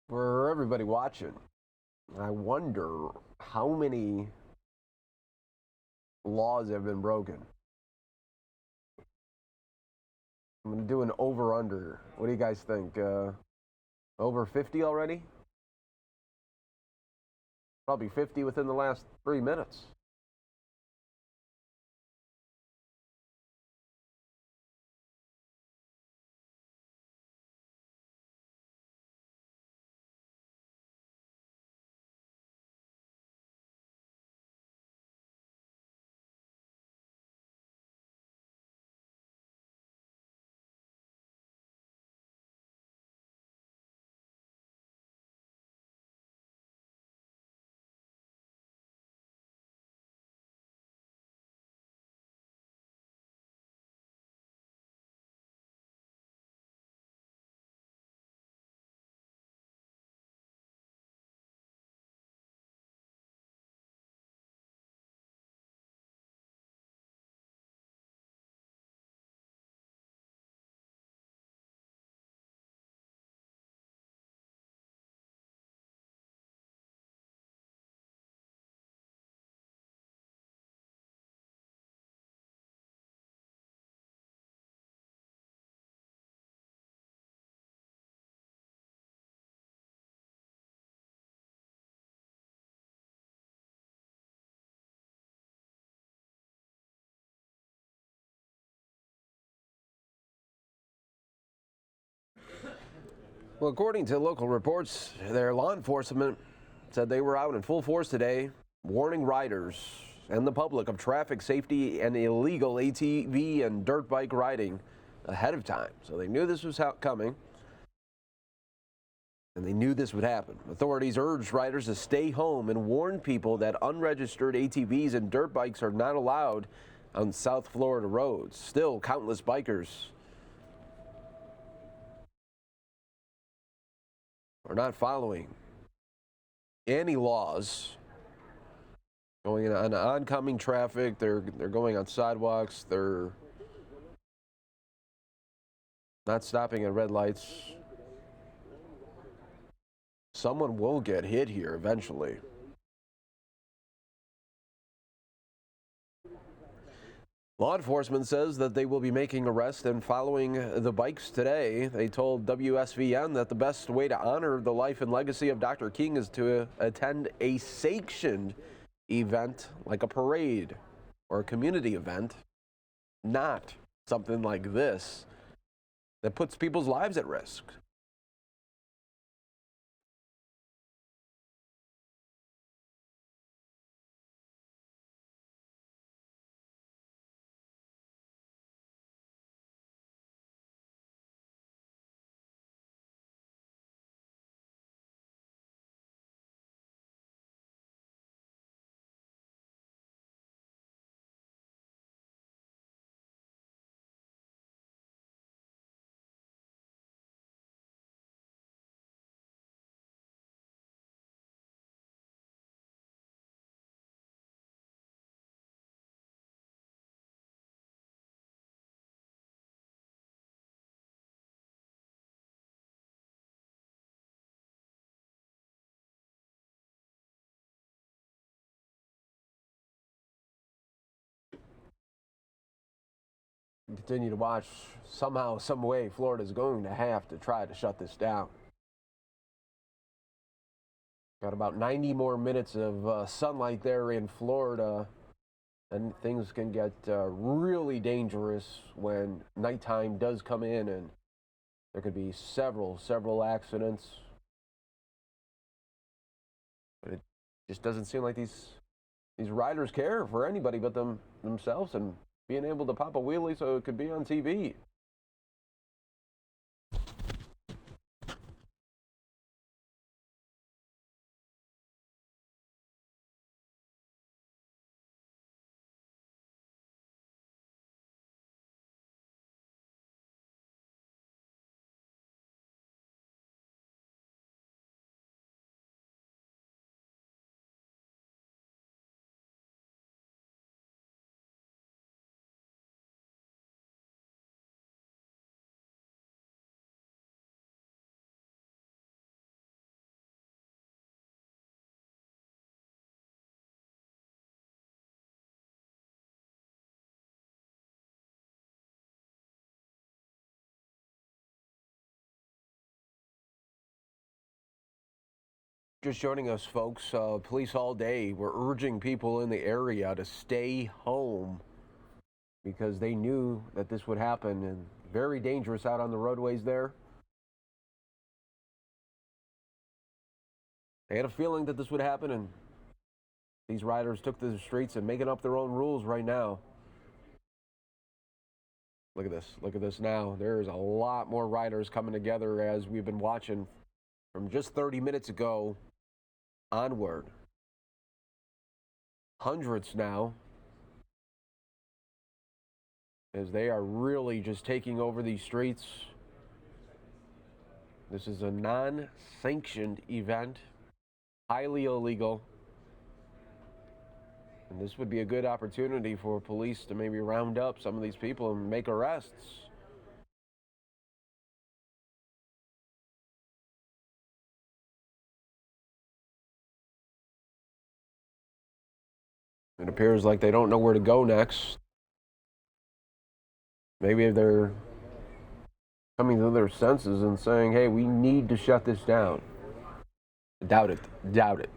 For everybody watching, I wonder how many laws have been broken. I'm going to do an over-under. What do you guys think? Over 50 already? Probably 50 within the last 3 minutes. Well, according to local reports, their law enforcement said they were out in full force today, warning riders and the public of traffic safety and illegal ATV and dirt bike riding ahead of time. So they knew this was coming, and they knew this would happen. Authorities urged riders to stay home and warned people that unregistered ATVs and dirt bikes are not allowed on South Florida roads. Still, countless bikers are not following any laws, going on oncoming traffic. They're going on sidewalks. They're not stopping at red lights. Someone will get hit here eventually. Law enforcement says that they will be making arrests and following the bikes today. They told WSVN that the best way to honor the life and legacy of Dr. King is to attend a sanctioned event like a parade. or a community event, not something like this that puts people's lives at risk. Continue to watch. Somehow, some way, Florida's going to have to try to shut this down. Got about 90 more minutes of sunlight there in Florida, and things can get really dangerous when nighttime does come in, and there could be several accidents. But it just doesn't seem like these riders care for anybody but themselves and being able to pop a wheelie so it could be on TV. Just joining us, folks. Police all day were urging people in the area to stay home because they knew that this would happen, and very dangerous out on the roadways there. They had a feeling that this would happen, and these riders took to the streets and making up their own rules right now. Look at this. Look at this now. There's a lot more riders coming together as we've been watching from just 30 minutes ago onward. Hundreds now, as they are really just taking over these streets. This is a non-sanctioned event, highly illegal, and this would be a good opportunity for police to maybe round up some of these people and make arrests. It appears like they don't know where to go next. Maybe they're coming to their senses and saying, hey, we need to shut this down. Doubt it. Doubt it.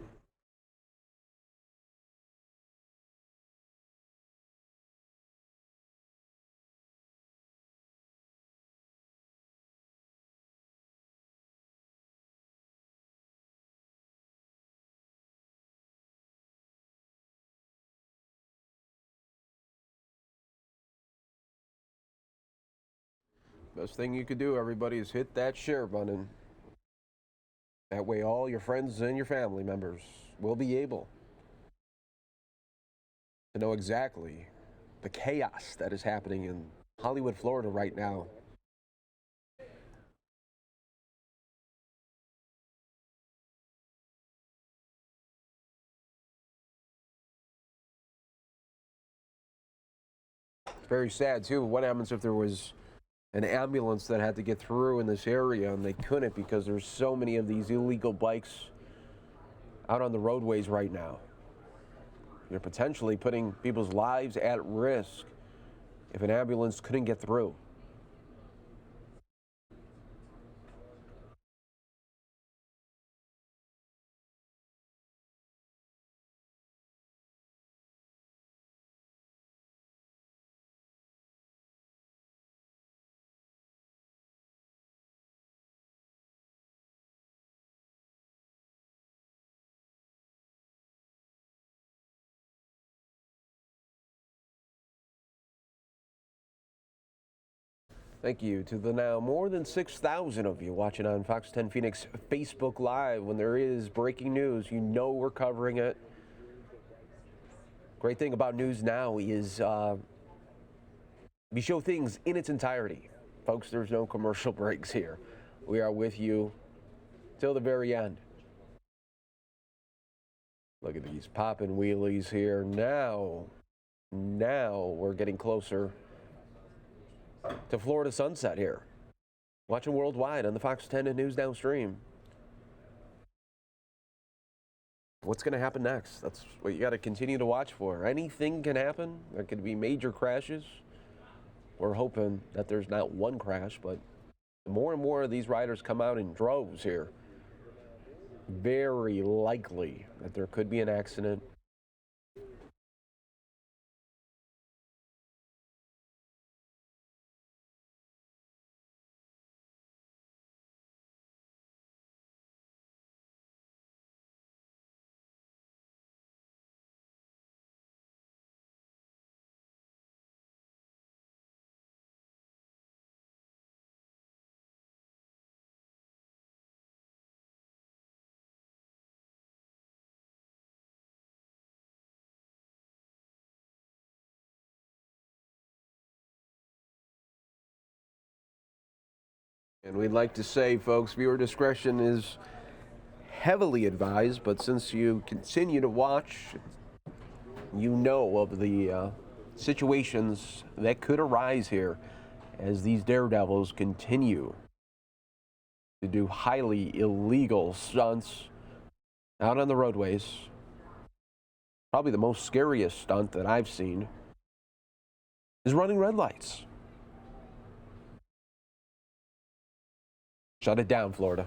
Best thing you could do, everybody, is hit that share button. That way all your friends and your family members will be able to know exactly the chaos that is happening in Hollywood, Florida right now. It's very sad, too. What happens if there was an ambulance that had to get through in this area and they couldn't because there's so many of these illegal bikes out on the roadways right now? You're potentially putting people's lives at risk if an ambulance couldn't get through. Thank you to the now more than 6,000 of you watching on Fox 10 Phoenix Facebook Live. When there is breaking news, you know we're covering it. Great thing about News Now is we show things in its entirety. Folks, there's no commercial breaks here. We are with you till the very end. Look at these popping wheelies here. Now we're getting closer to Florida sunset here. Watching worldwide on the Fox 10 and News Now stream. What's going to happen next? That's what you got to continue to watch for. Anything can happen. There could be major crashes. We're hoping that there's not one crash, but more and more of these riders come out in droves here. Very likely that there could be an accident. And we'd like to say, folks, viewer discretion is heavily advised, but since you continue to watch, you know of the situations that could arise here as these daredevils continue to do highly illegal stunts out on the roadways. Probably the most scariest stunt that I've seen is running red lights. Shut it down, Florida.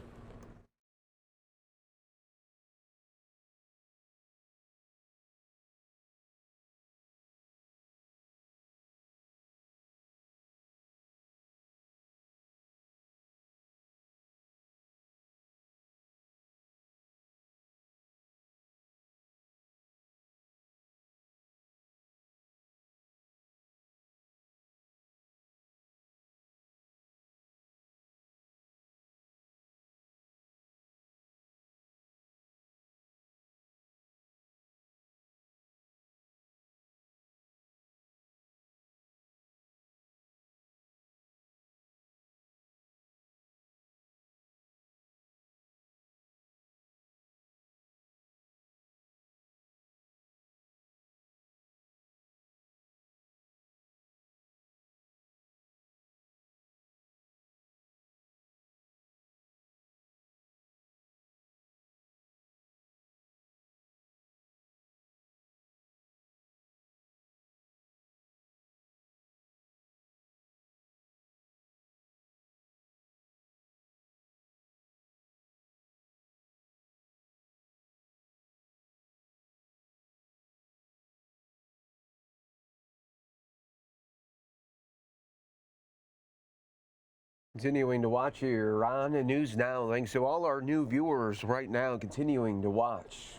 Continuing to watch here on the News Now. Thanks to all our new viewers right now continuing to watch.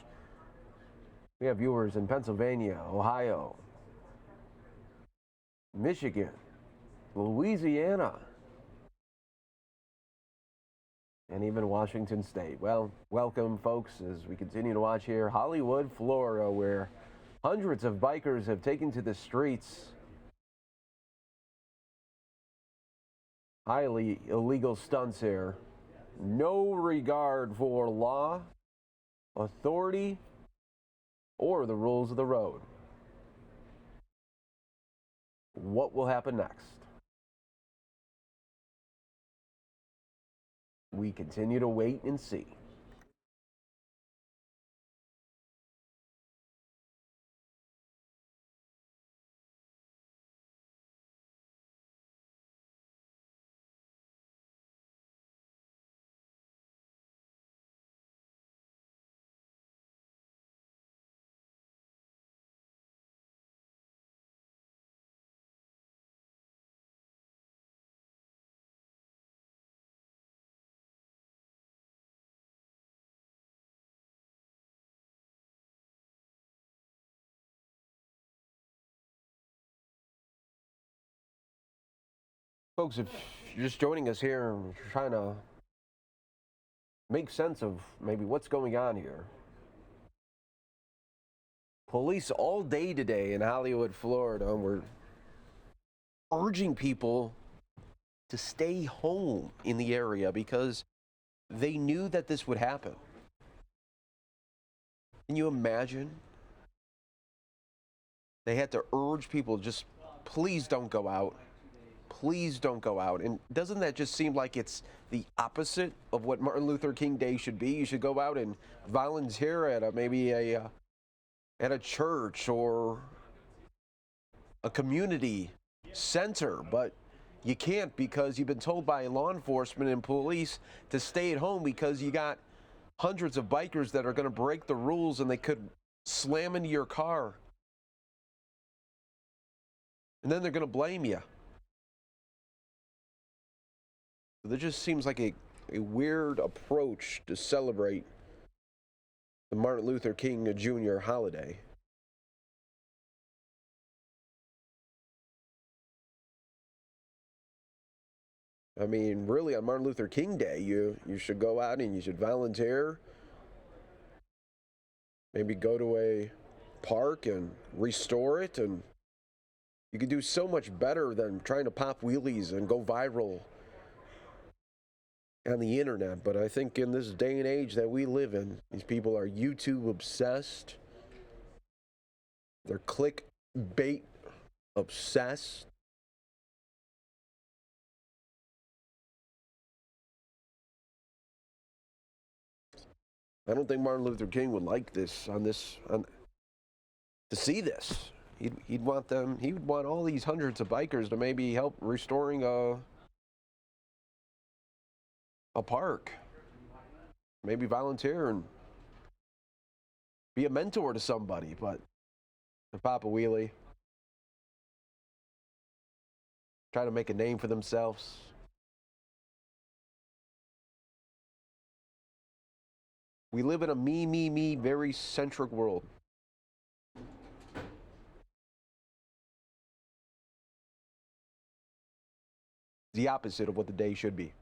We have viewers in Pennsylvania, Ohio, Michigan, Louisiana, and even Washington State. Well, welcome, folks, as we continue to watch here. Hollywood, Florida, where hundreds of bikers have taken to the streets. Highly illegal stunts here. No regard for law, authority, or the rules of the road. What will happen next? We continue to wait and see. Folks, if you're just joining us here and we're trying to make sense of maybe what's going on here. Police all day today in Hollywood, Florida, were urging people to stay home in the area because they knew that this would happen. Can you imagine? They had to urge people, just please don't go out. Please don't go out. And doesn't that just seem like it's the opposite of what Martin Luther King Day should be? You should go out and volunteer at maybe a church or a community center, but you can't because you've been told by law enforcement and police to stay at home because you got hundreds of bikers that are going to break the rules and they could slam into your car. And then they're going to blame you. There just seems like a weird approach to celebrate the Martin Luther King Jr. holiday. I mean, really, on Martin Luther King Day, you should go out and you should volunteer. Maybe go to a park and restore it, and you could do so much better than trying to pop wheelies and go viral on the internet. But I think in this day and age that we live in, these people are YouTube obsessed. They're clickbait obsessed. I don't think Martin Luther King would like this to see this. He'd want them. He would want all these hundreds of bikers to maybe help restoring a park. Maybe volunteer and be a mentor to somebody, but to pop a wheelie, try to make a name for themselves. We live in a me, very centric world. The opposite of what the day should be.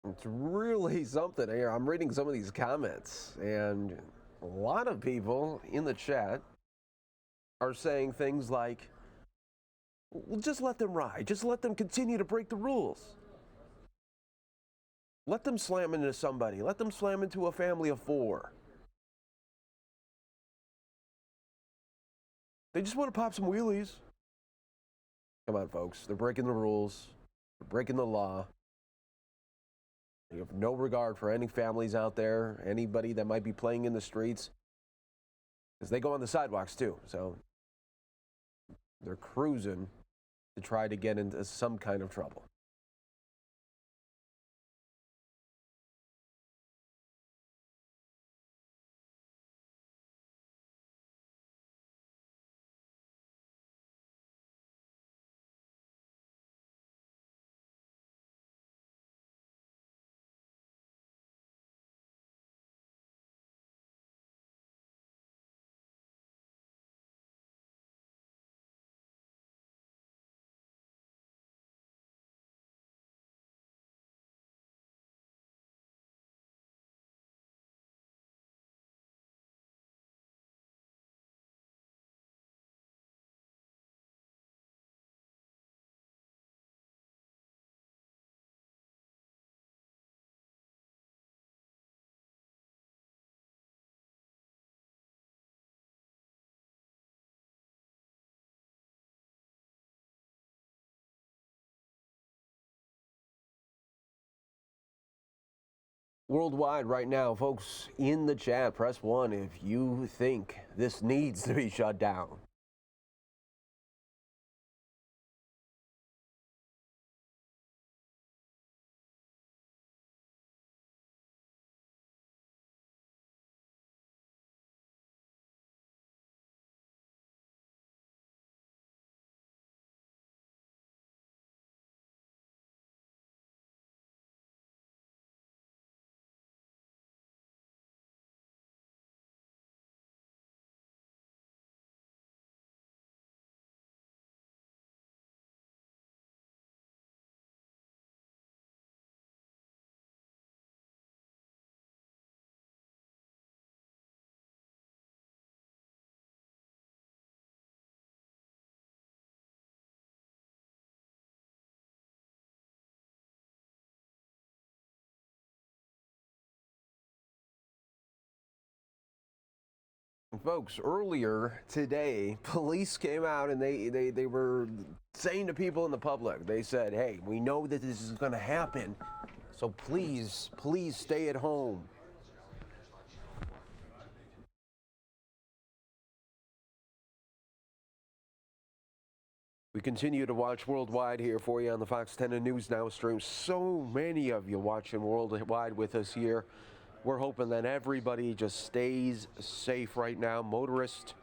It's really something here. I'm reading some of these comments, and a lot of people in the chat are saying things like, well, just let them ride. Just let them continue to break the rules. Let them slam into somebody. Let them slam into a family of 4. They just want to pop some wheelies. Come on, folks. They're breaking the rules. They're breaking the law. You have no regard for any families out there, anybody that might be playing in the streets, because they go on the sidewalks too. So they're cruising to try to get into some kind of trouble. Worldwide right now, folks, in the chat, press 1 if you think this needs to be shut down. Folks, earlier today, police came out and they were saying to people in the public, they said, hey, we know that this is going to happen, so please stay at home. We continue to watch worldwide here for you on the Fox 10 News Now stream. So many of you watching worldwide with us here. We're hoping that everybody just stays safe right now. Motorists,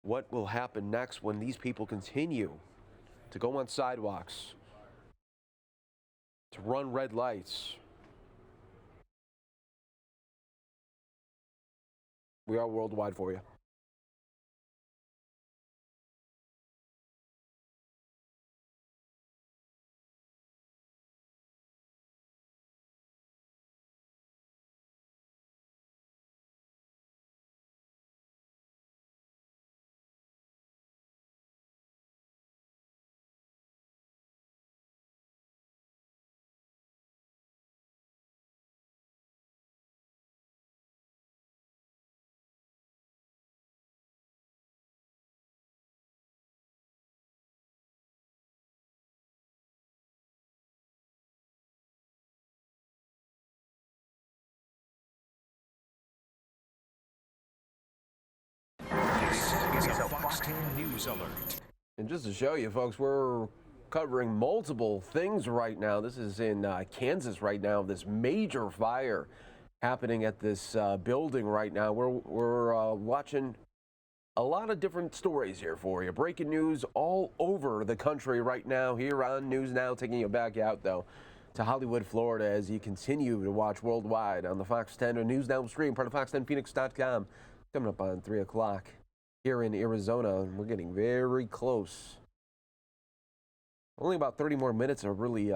what will happen next when these people continue to go on sidewalks, to run red lights? We are worldwide for you. This is a Fox 10 News Alert. And just to show you, folks, we're covering multiple things right now. This is in Kansas right now, this major fire happening at this building right now. We're watching a lot of different stories here for you. Breaking news all over the country right now here on News Now. Taking you back out, though, to Hollywood, Florida, as you continue to watch worldwide on the Fox 10 or News Now stream, part of fox10phoenix.com. Coming up on 3 o'clock here in Arizona, and we're getting very close. Only about 30 more minutes of really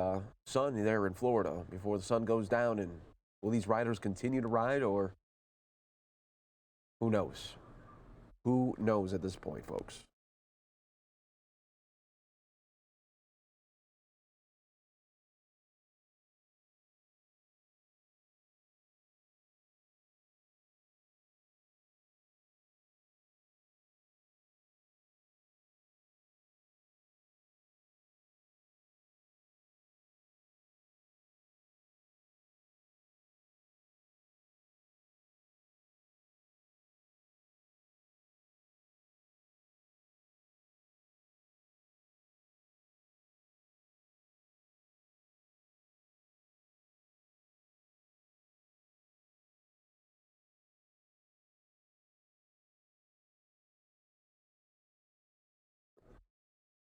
sun there in Florida before the sun goes down. And will these riders continue to ride, or who knows? Who knows at this point, folks?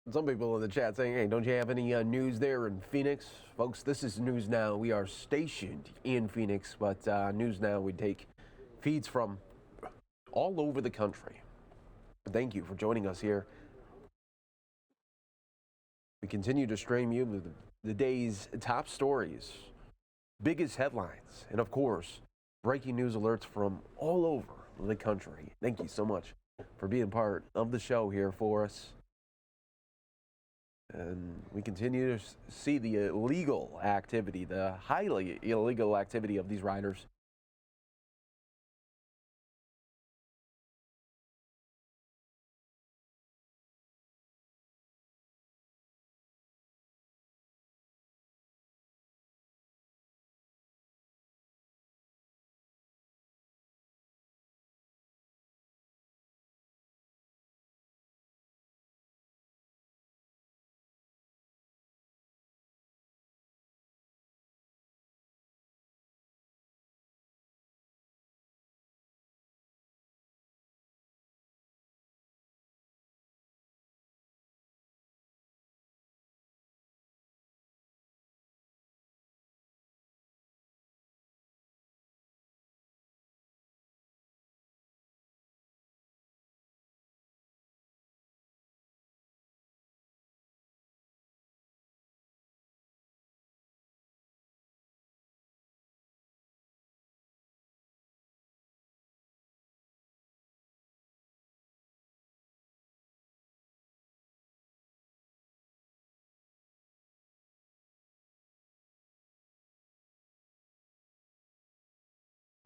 Some people in the chat saying, hey, don't you have any news there in Phoenix? Folks, this is News Now. We are stationed in Phoenix, but News Now, we take feeds from all over the country. Thank you for joining us here. We continue to stream you with the day's top stories, biggest headlines, and of course, breaking news alerts from all over the country. Thank you so much for being part of the show here for us. And we continue to see the illegal activity, the highly illegal activity of these riders.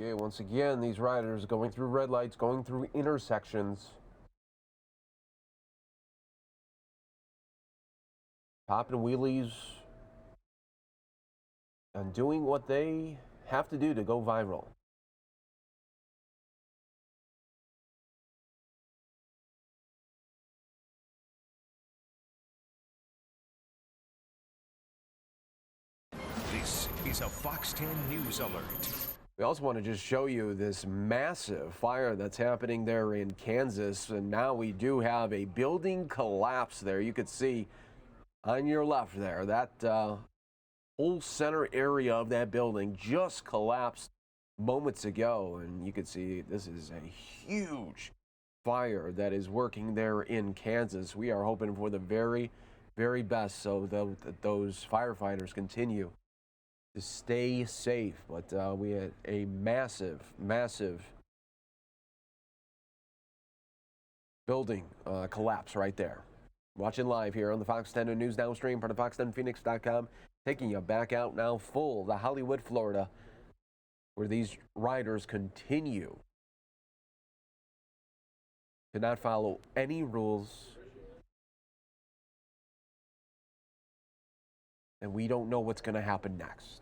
Okay, once again, these riders going through red lights, going through intersections, popping wheelies, and doing what they have to do to go viral. This is a Fox 10 News Alert. We also want to just show you this massive fire that's happening there in Kansas. And now we do have a building collapse there. You could see on your left there, that whole center area of that building just collapsed moments ago. And you can see this is a huge fire that is working there in Kansas. We are hoping for the very, very best so that those firefighters continue to stay safe. But we had a massive building collapse right there. Watching live here on the Fox 10 News Now stream, part of fox10phoenix.com, taking you back out now full to Hollywood, Florida, where these riders continue to not follow any rules. And we don't know what's going to happen next.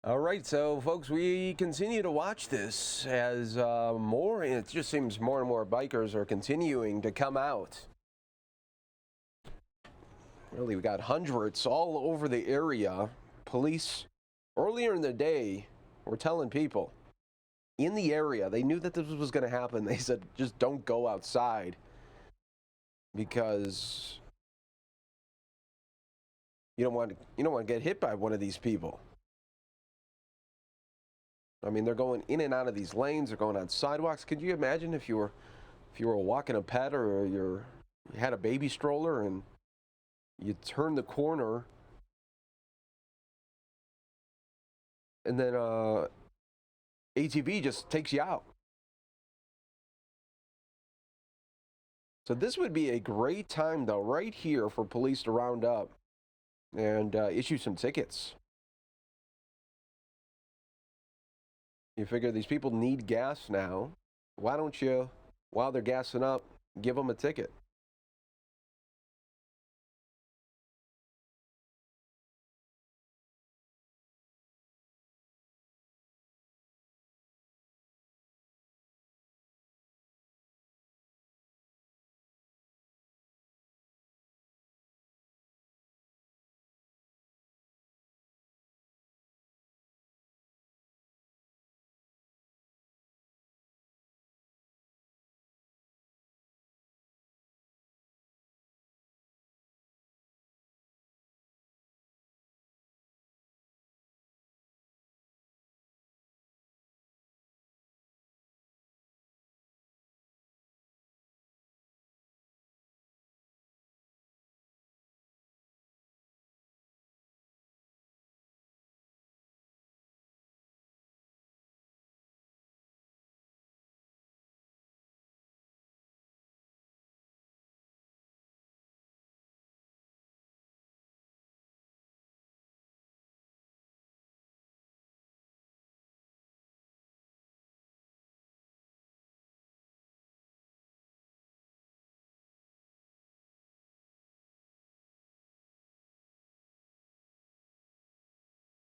All right, so folks, we continue to watch this as it just seems more and more bikers are continuing to come out. Really, we got hundreds all over the area. Police, earlier in the day, were telling people in the area, they knew that this was going to happen. They said, just don't go outside because you don't want to get hit by one of these people. I mean, they're going in and out of these lanes. They're going on sidewalks. Could you imagine if you were walking a pet or you had a baby stroller and you turn the corner and then ATV just takes you out? So this would be a great time, though, right here for police to round up and issue some tickets. You figure these people need gas now. Why don't you while they're gassing up, give them a ticket.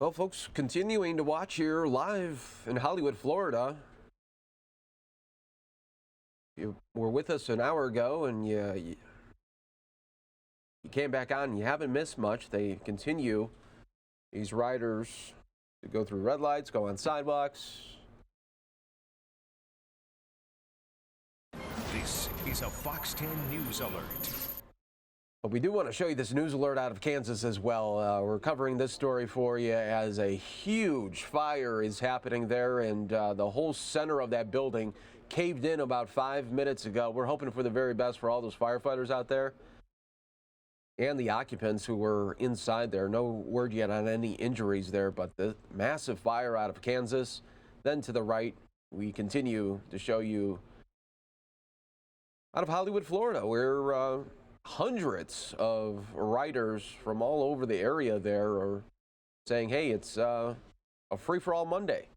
Well, folks, continuing to watch here live in Hollywood, Florida. You were with us an hour ago, and you came back on. You haven't missed much. They continue, these riders, to go through red lights, go on sidewalks. This is a Fox 10 News Alert. But we do want to show you this news alert out of Kansas as well. We're covering this story for you as a huge fire is happening there, and the whole center of that building caved in about 5 minutes ago. We're hoping for the very best for all those firefighters out there and the occupants who were inside there. No word yet on any injuries there, but the massive fire out of Kansas. Then to the right, we continue to show you out of Hollywood, Florida, where hundreds of riders from all over the area there are saying, hey, it's a free-for-all Monday.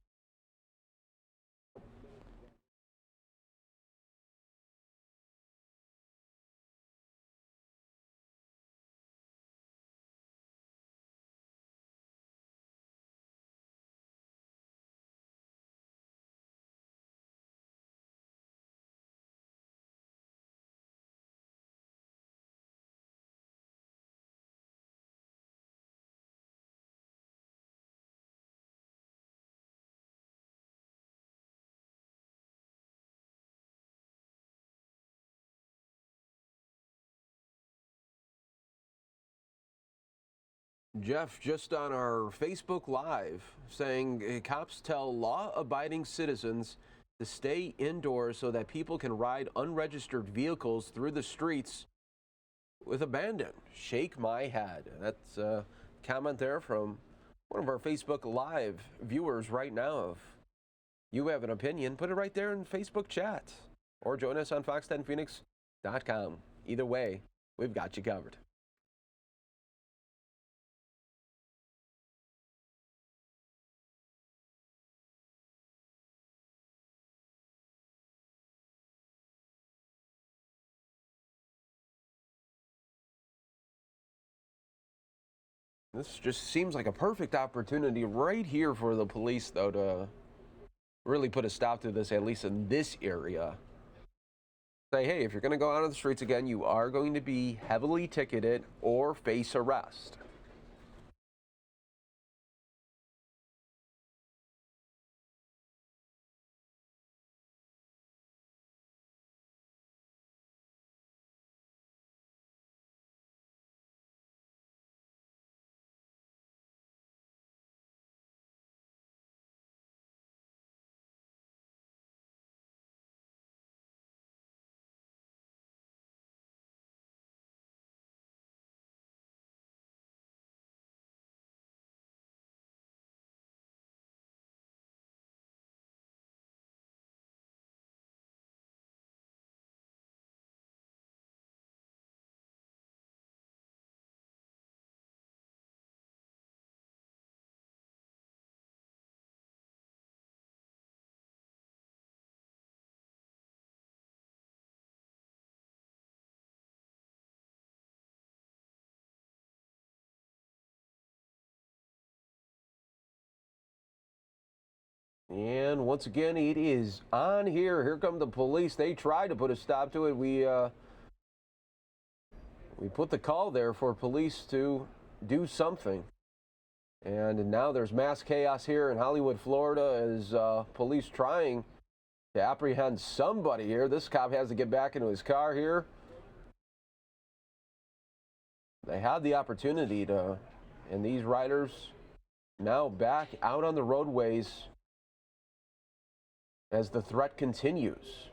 Jeff, just on our Facebook Live, saying cops tell law-abiding citizens to stay indoors so that people can ride unregistered vehicles through the streets with abandon. Shake my head. That's a comment there from one of our Facebook Live viewers right now. If you have an opinion, put it right there in Facebook chat or join us on fox10phoenix.com. Either way, we've got you covered. This just seems like a perfect opportunity right here for the police, though, to really put a stop to this, at least in this area. Say, hey, if you're going to go out on the streets again, you are going to be heavily ticketed or face arrest. And once again, it is on here. Here come the police. They tried to put a stop to it. We put the call there for police to do something. And now there's mass chaos here in Hollywood, Florida, as police trying to apprehend somebody here. This cop has to get back into his car here. They had the opportunity to, and these riders now back out on the roadways as the threat continues.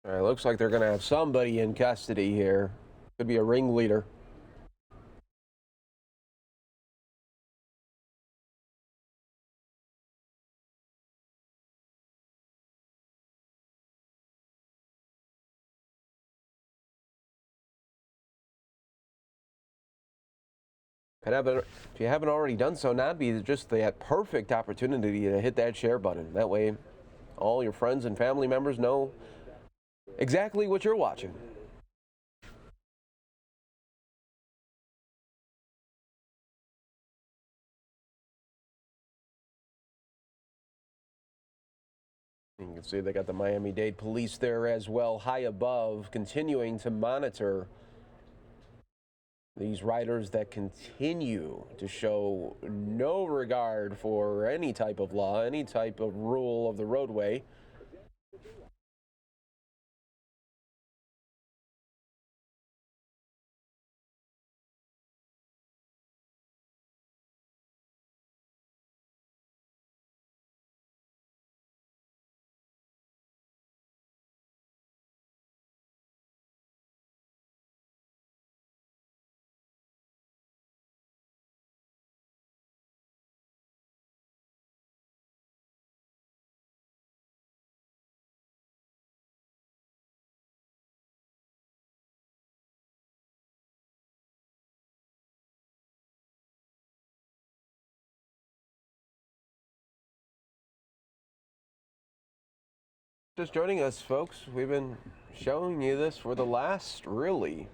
All right, looks like they're going to have somebody in custody here. Could be a ringleader. If you haven't already done so, now would be just that perfect opportunity to hit that share button. That way, all your friends and family members know exactly what you're watching. You can see they got the Miami-Dade police there as well, high above, continuing to monitor these riders that continue to show no regard for any type of law, any type of rule of the roadway. Just joining us, folks, we've been showing you this for the last, really,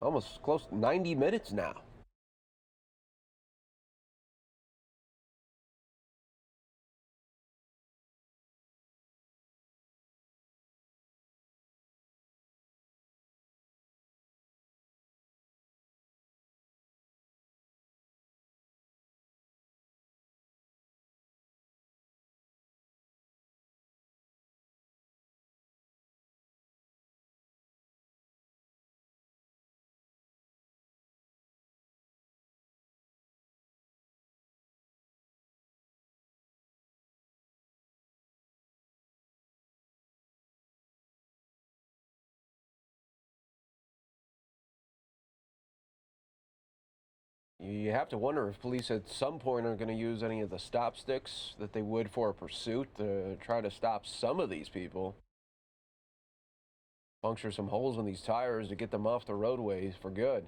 almost close to 90 minutes now. You have to wonder if police at some point are going to use any of the stop sticks that they would for a pursuit to try to stop some of these people. Puncture some holes in these tires to get them off the roadways for good.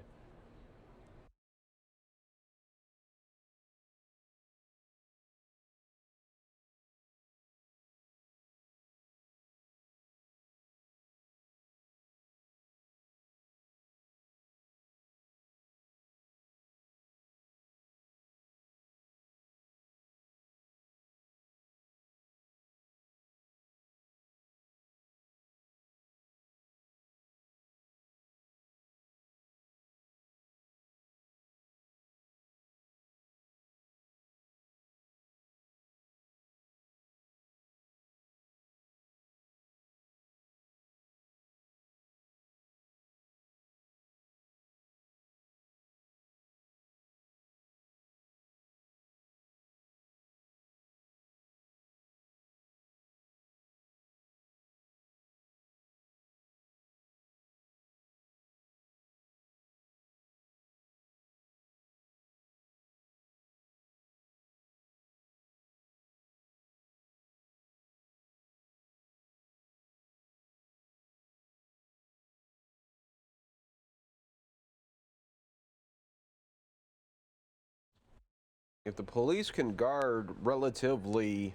If the police can guard relatively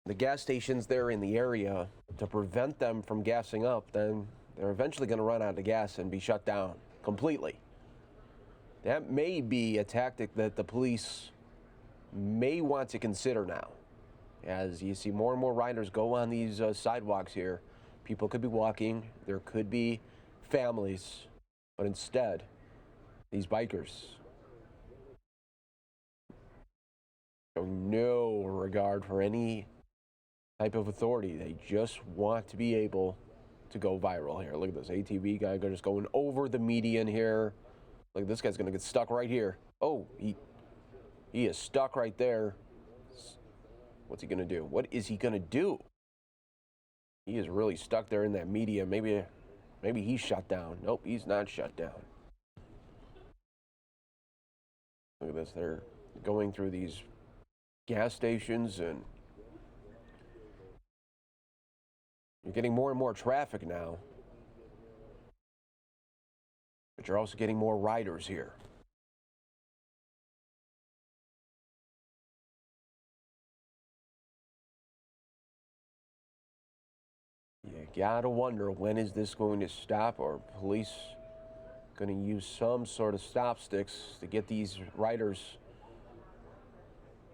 the gas stations there in the area to prevent them from gassing up, then they're eventually going to run out of gas and be shut down completely. That may be a tactic that the police may want to consider now. As you see more and more riders go on these sidewalks here, people could be walking, there could be families, but instead, these bikers show no regard for any type of authority. They just want to be able to go viral here. Look at this ATV guy just going over the median here. Look, this guy's going to get stuck right here. Oh, he is stuck right there. What's he going to do? What is he going to do? He is really stuck there in that median. Maybe he's shut down. Nope, he's not shut down. Look at this. They're going through these gas stations, and you're getting more and more traffic now. But you're also getting more riders here. You gotta wonder, when is this going to stop? Or police going to use some sort of stop sticks to get these riders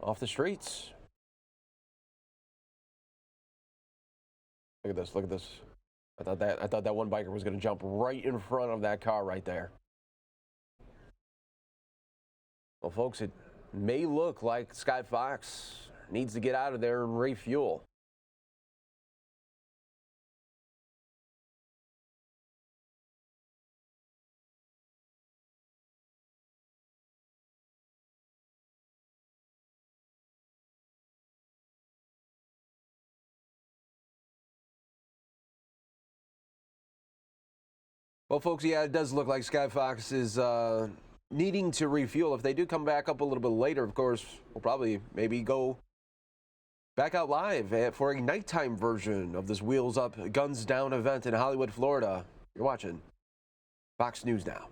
off the streets? Look at this, look at this. I thought that one biker was going to jump right in front of that car right there. Well, folks, it may look like Sky Fox needs to get out of there and refuel. Well, folks, yeah, it does look like Sky Fox is needing to refuel. If they do come back up a little bit later, of course, we'll probably maybe go back out live for a nighttime version of this Wheels Up, Guns Down event in Hollywood, Florida. You're watching Fox News Now.